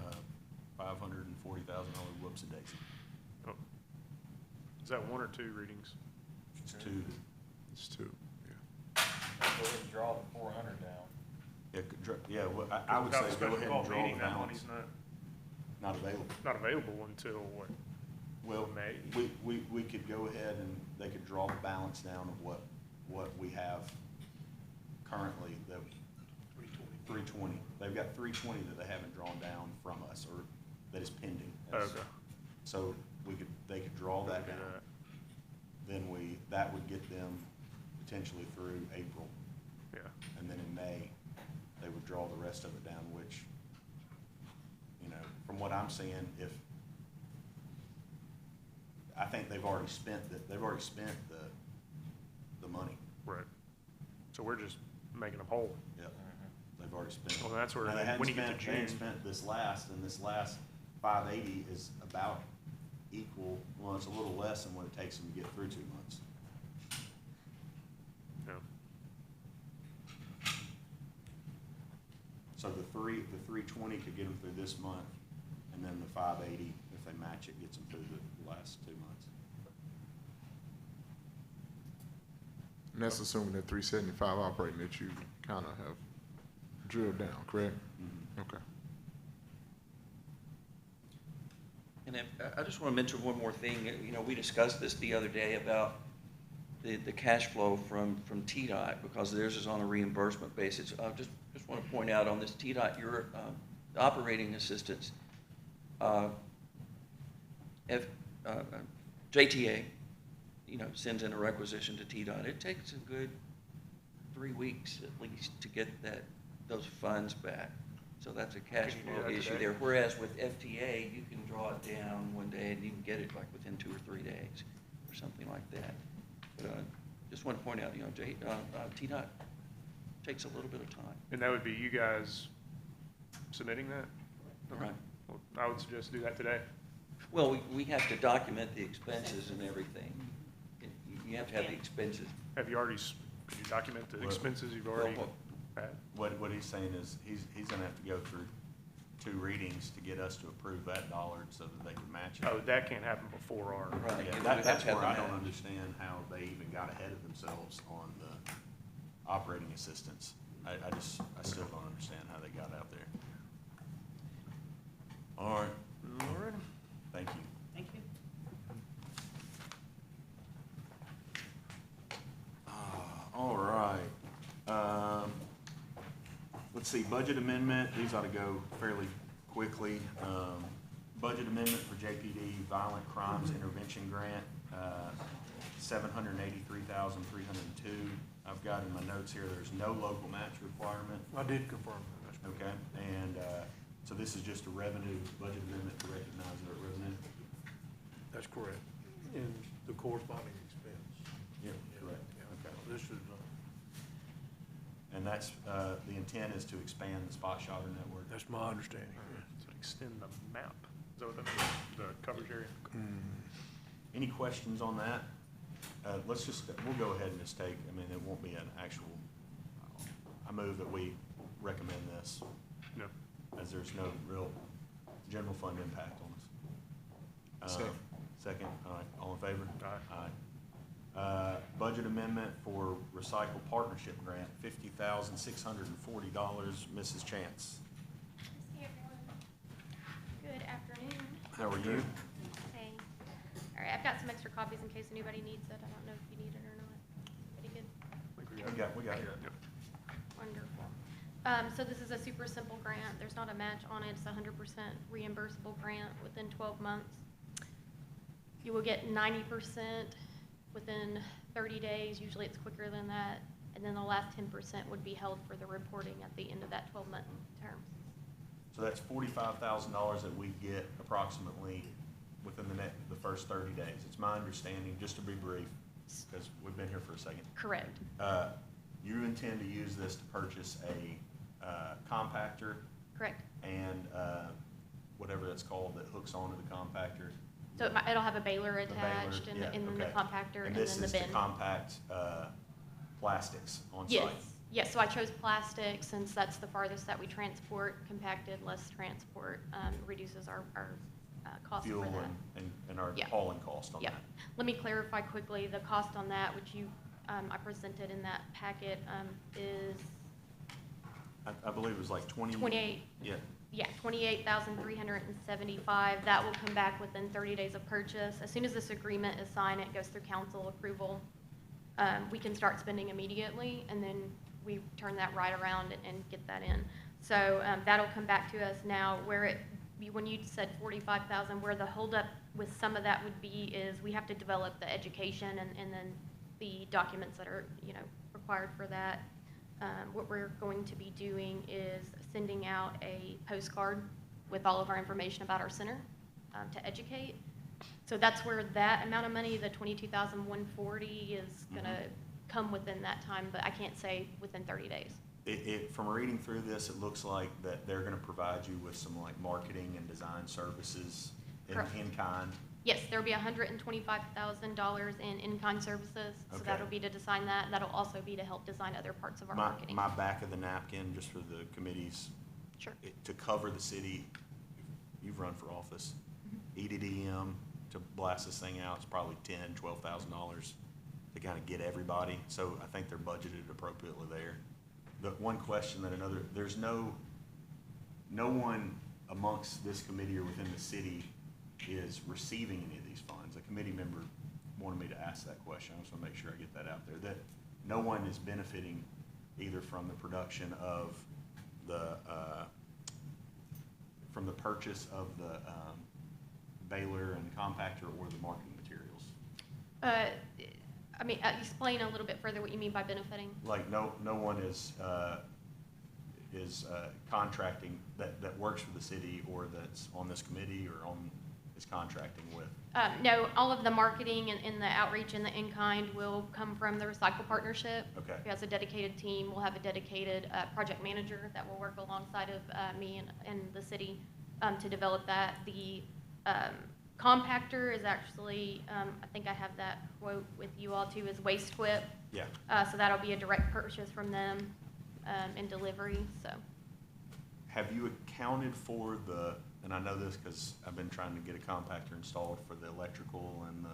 $540,000 whoops-a-daisy. Oh. Is that one or two readings? It's two. It's two, yeah. Go ahead and draw the 400 down. Yeah, well, I would say Without a go special ahead call and draw the meeting, that balance. money's Not available. not available until what? Well, May. we could go ahead and they could draw the balance down of what we have currently, the 320. They've got 320 that they haven't drawn down from us or that is pending. Okay. So they could draw that Do down. that. Then that would get them potentially through April. Yeah. And then in May, they would draw the rest of it down, which, you know, from what I'm seeing, I think they've already spent the money. Right. So we're just making them whole. Yep. They've already spent. Well, that's where Now, they hadn't when you get to spent- They hadn't June- spent this last 580 is about equal, well, it's a little less than what it takes them to get through 2 months. Yeah. So the 320 could get them through this month, and then the 580, if they match it, gets them through the last 2 months. And that's assuming that 375 operating that you kind of have drilled down, correct? Mhm. Okay. And I just want to mention one more thing. You know, we discussed this the other day about the cash flow from TDOT because theirs is on a reimbursement basis. I just want to point out on this TDOT, your operating assistance, JTA, you know, sends in a requisition to TDOT. It takes a good 3 weeks at least to get those funds back. So that's a cash Can you do flow that issue today? there. Whereas with FTA, you can draw it down one day and you can get it like within 2 or 3 days or something like that. But just want to point out, you know, TDOT takes a little bit of time. And that would be you guys submitting that? Okay. Right. Well, I would suggest do that today. Well, we have to document the expenses and everything. You have to have the expenses. Have you already, did you document the Well, expenses you've already Well, had? What he's saying is, he's gonna have to go through 2 readings to get us to approve that dollar so that they can match it. Oh, that can't happen before our. Right. Yeah, you that's have to have where I the don't match. understand how they even got ahead of themselves on the operating assistance. I still don't understand how they got out there. All right, All right. thank you. Thank you. All right. Let's see, budget amendment, these ought to go fairly quickly. Budget amendment for JPD Violent Crimes Intervention Grant, $783,302. I've got in my notes here, there's no local match requirement, I did confirm that. That's correct. okay? And, so this is just a revenue, budget amendment to recognize that revenue? That's correct. In the corresponding expense. Yeah, correct, Yeah. okay. This is, And that's, the intent is to expand the spot shotter network. that's my understanding. So extend the map, is that what that means, the coverage area? Any questions on that? Let's just, we'll go ahead and just take, I mean, it won't be an actual, I move that we recommend this, No. as there's no real general fund impact on us. Second. Second, all right, all in favor? Aye. Aye. Budget amendment for Recycle Partnership Grant, $50,640, Mrs. Chance. Hey everyone. Good afternoon. How are you? Hey. All right, I've got some extra copies in case anybody needs it. I don't know if you need it or not. Pretty good. We got it. Yep. Wonderful. So this is a super simple grant. There's not a match on it. It's a 100% reimbursable grant within 12 months. You will get 90% within 30 days. Usually it's quicker than that. And then the last 10% would be held for the reporting at the end of that 12-month term. So that's $45,000 that we get approximately within the first 30 days. It's my understanding, just to be brief, because we've been here for a second. Correct. You intend to use this to purchase a compactor Correct. and whatever that's called that hooks onto the compactor. So it'll have a baler The attached baler, and yeah, then the okay. compactor and this then the is bin. to compact plastics on Yes, site. yes, so I chose plastic since that's the farthest that we transport. Compacted, less transport, reduces our cost for Fuel that. and our Yeah. hauling cost on Yeah. that. Let me clarify quickly, the cost on that, which you, I presented in that packet, is I believe it was like 28, Yeah, yeah, 28,375. That will come back within 30 days of purchase. As soon as this agreement is signed, it goes through council approval. We can start spending immediately, and then we turn that right around and get that in. So that'll come back to us now. When you said 45,000, where the holdup with some of that would be is we have to develop the education and then the documents that are, required for that. What we're going to be doing is sending out a postcard with all of our information about our center to educate. So that's where that amount of money, the 22,140, is gonna come within that time, but I can't say within 30 days. From reading through this, it looks like that they're gonna provide you with some like marketing and design services Correct. in kind. Yes, there'll be $125,000 in in-kind services, so Okay. that'll be to design that. That'll also be to help design other parts of our marketing. My back of the napkin, just for the committees, Sure. to cover the city, you've run for office, EDDM, to blast this thing out, it's probably $10,000-12,000 to kind of get everybody, so I think they're budgeted appropriately there. The one question there's no one amongst this committee or within the city is receiving any of these funds. A committee member wanted me to ask that question, I just want to make sure I get that out there, that no one is benefiting either from the production of from the purchase of the baler and compactor or the marketing materials. Explain a little bit further what you mean by benefiting. Like, no one is contracting, that works for the city or that's on this committee or is contracting with. No, all of the marketing and the outreach and the in-kind will come from the Recycle Partnership. Okay. Who has a dedicated team. We'll have a dedicated project manager that will work alongside of me and the city to develop that. The compactor is actually, I think I have that quote with you all too, is Waste Whip. Yeah. So that'll be a direct purchase from them and delivery, so. Have you accounted for and I know this because I've been trying to get a compactor installed for the electrical and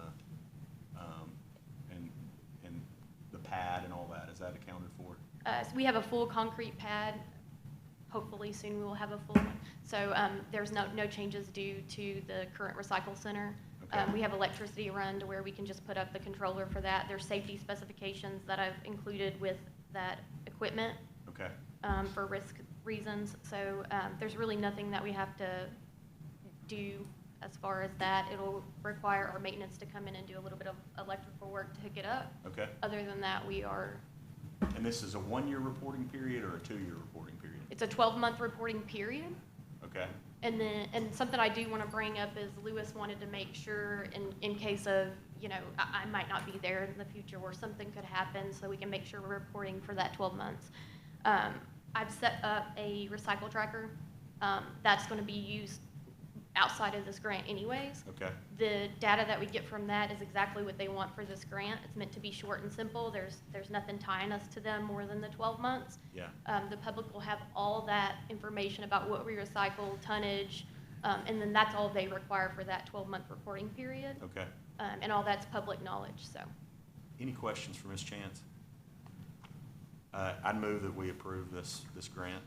the pad and all that. Is that accounted for? So we have a full concrete pad. Hopefully soon we will have a full one. So there's no changes due to the current recycle center. Okay. We have electricity run to where we can just put up the controller for that. There's safety specifications that I've included with that equipment Okay. for risk reasons. So there's really nothing that we have to do as far as that. It'll require our maintenance to come in and do a little bit of electrical work to hook it up. Okay. Other than that, we are And this is a 1-year reporting period or a 2-year reporting period? It's a 12-month reporting period. Okay, And then, and something I do want to bring up is Lewis wanted to make sure in case of, you know, I might not be there in the future where something could happen, so we can make sure we're reporting for that 12 months. I've set up a recycle tracker. That's going to be used outside of this grant anyways. okay, The data that we get from that is exactly what they want for this grant. It's meant to be short and simple. There's nothing tying us to them more than the 12 months. yeah, The public will have all that information about what we recycle, tonnage, and then that's all they require for that 12-month reporting period. okay. And all that's public knowledge, so. Any questions for Ms. Chance? I'd move that we approve this grant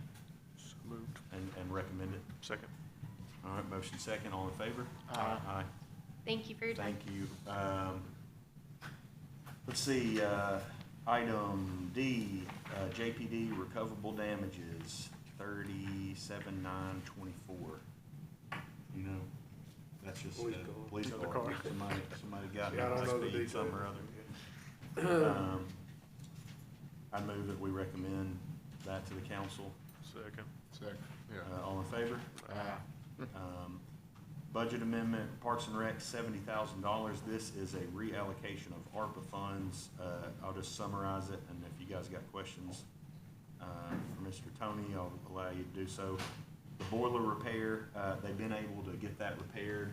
So moved. and recommend it. Second. All right, motion second, all in favor? Aye. Thank you for your time. Thank you. Let's see, item D, JPD recoverable damages, 37,924. You know, that's just Police car. police Another car. car. Somebody got Yeah, I don't high know the speed, something or details. other. I move that we recommend that to the council. Second. Second, yeah. All in favor? Budget amendment, Parks and Rec, $70,000. This is a reallocation of ARPA funds. I'll just summarize it, and if you guys got questions for Mr. Tony, I'll allow you to do so. The boiler repair, they've been able to get that repaired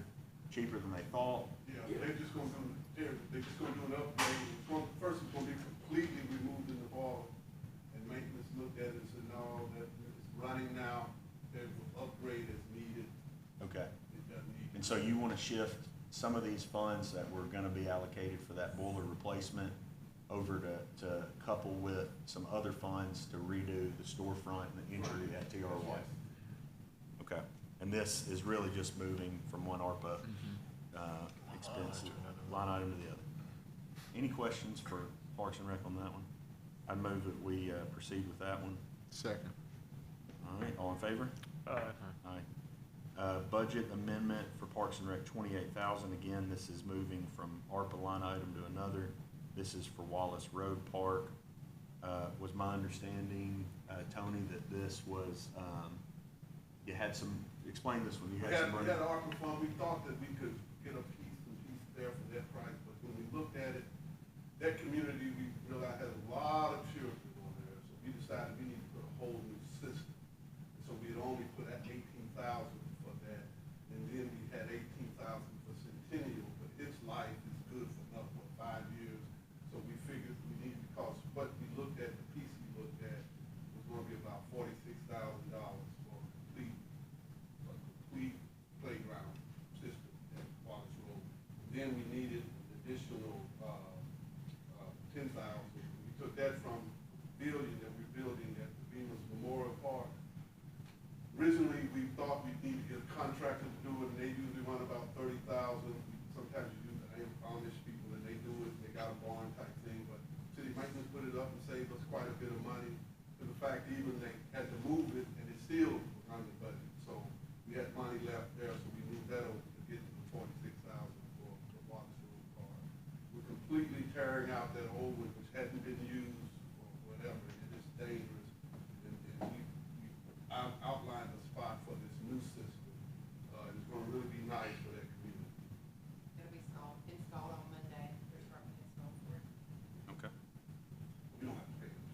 cheaper than they thought. Yeah, they're just gonna do, they're just gonna do an upgrade. First, it's gonna be completely removed in the ball, and maintenance looked at it and said, no, that it's running now, there's an upgrade is needed, Okay. it doesn't need. And so you want to shift some of these funds that were going to be allocated for that boiler replacement over to couple with some other funds to redo the storefront and the entry at TR1? Okay. And this is really just moving from one ARPA expense line item to the other. Any questions for Parks and Rec on that one? I'd move that we proceed with that one. Second. All right, all in favor? Aye. Aye. Budget amendment for Parks and Rec, 28,000. Again, this is moving from ARPA line item to another. This is for Wallace Road Park. Was my understanding, Tony, that this was, you had some, explain this one, you We had had, some we money. had an ARPA fund, we thought that we could get a piece there for that price, but when we looked at it, that community, we realized had a lot of children on there, so we decided we need to put a whole new system. So we had only put at 18,000 for that, and then we had 18,000 for Centennial, but its life is good for another, 5 years. So we figured we needed, because what we looked at, the piece we looked at, was gonna be about $46,000 for a complete playground system at Wallace Road. Then we needed an additional, 10,000. We took that from building that we're building at the Venus Memorial Park. Originally, we thought we'd need to get a contractor to do it, and they usually run about 30,000. Sometimes you use the Amish people, and they do it, they got a barn type thing, but city maintenance put it up and saved us quite a bit of money. To the fact even they had to move it, and it still was under budget. So we had money left there, so we moved that over to get to the 46,000 for Wallace Road Park. We're completely tearing out that old one, which hadn't been used or whatever, and it's dangerous. And we outlined a spot for this new system. It's gonna really be nice for that community. It'll be installed on Monday, they're starting to install for it. Okay. We don't have to pay them.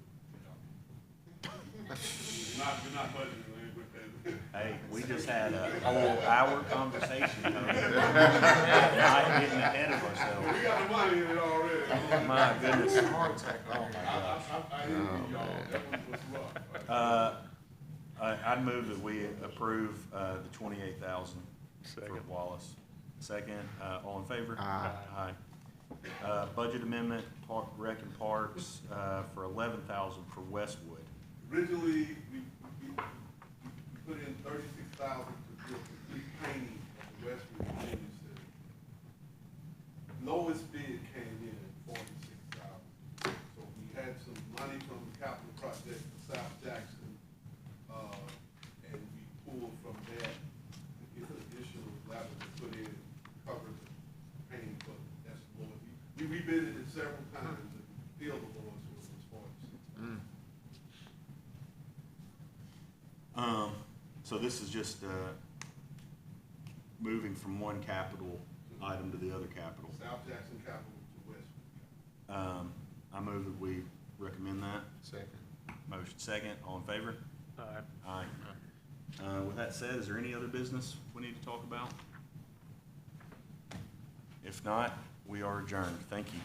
We're not budgeting, we're paying. Hey, we just had a whole hour conversation, Tony. Not getting ahead of ourselves. We got the money in it already. My goodness. Oh, my God. I envy y'all, that one was rough. I'd move that we approve the 28,000 for Second. Wallace. Second, all in favor? Aye. Aye. Budget amendment, Park, Rec and Parks, for 11,000 for Westwood. Originally, we put in 36,000 to do a complete painting of the Westwood Community Center. Lowest bid came in at 46,000. So we had some money from the capital project for South Jackson, and we pulled from that to get an additional level to put in, cover the painting, but that's the lowest. We rebid it several times, and still the lowest was 46,000. So this is just, moving from one capital item to the other capital. South Jackson Capital to West. I move that we recommend that. Second. Motion second, all in favor? Aye. Aye. With that said, is there any other business we need to talk about? If not, we are adjourned. Thank you.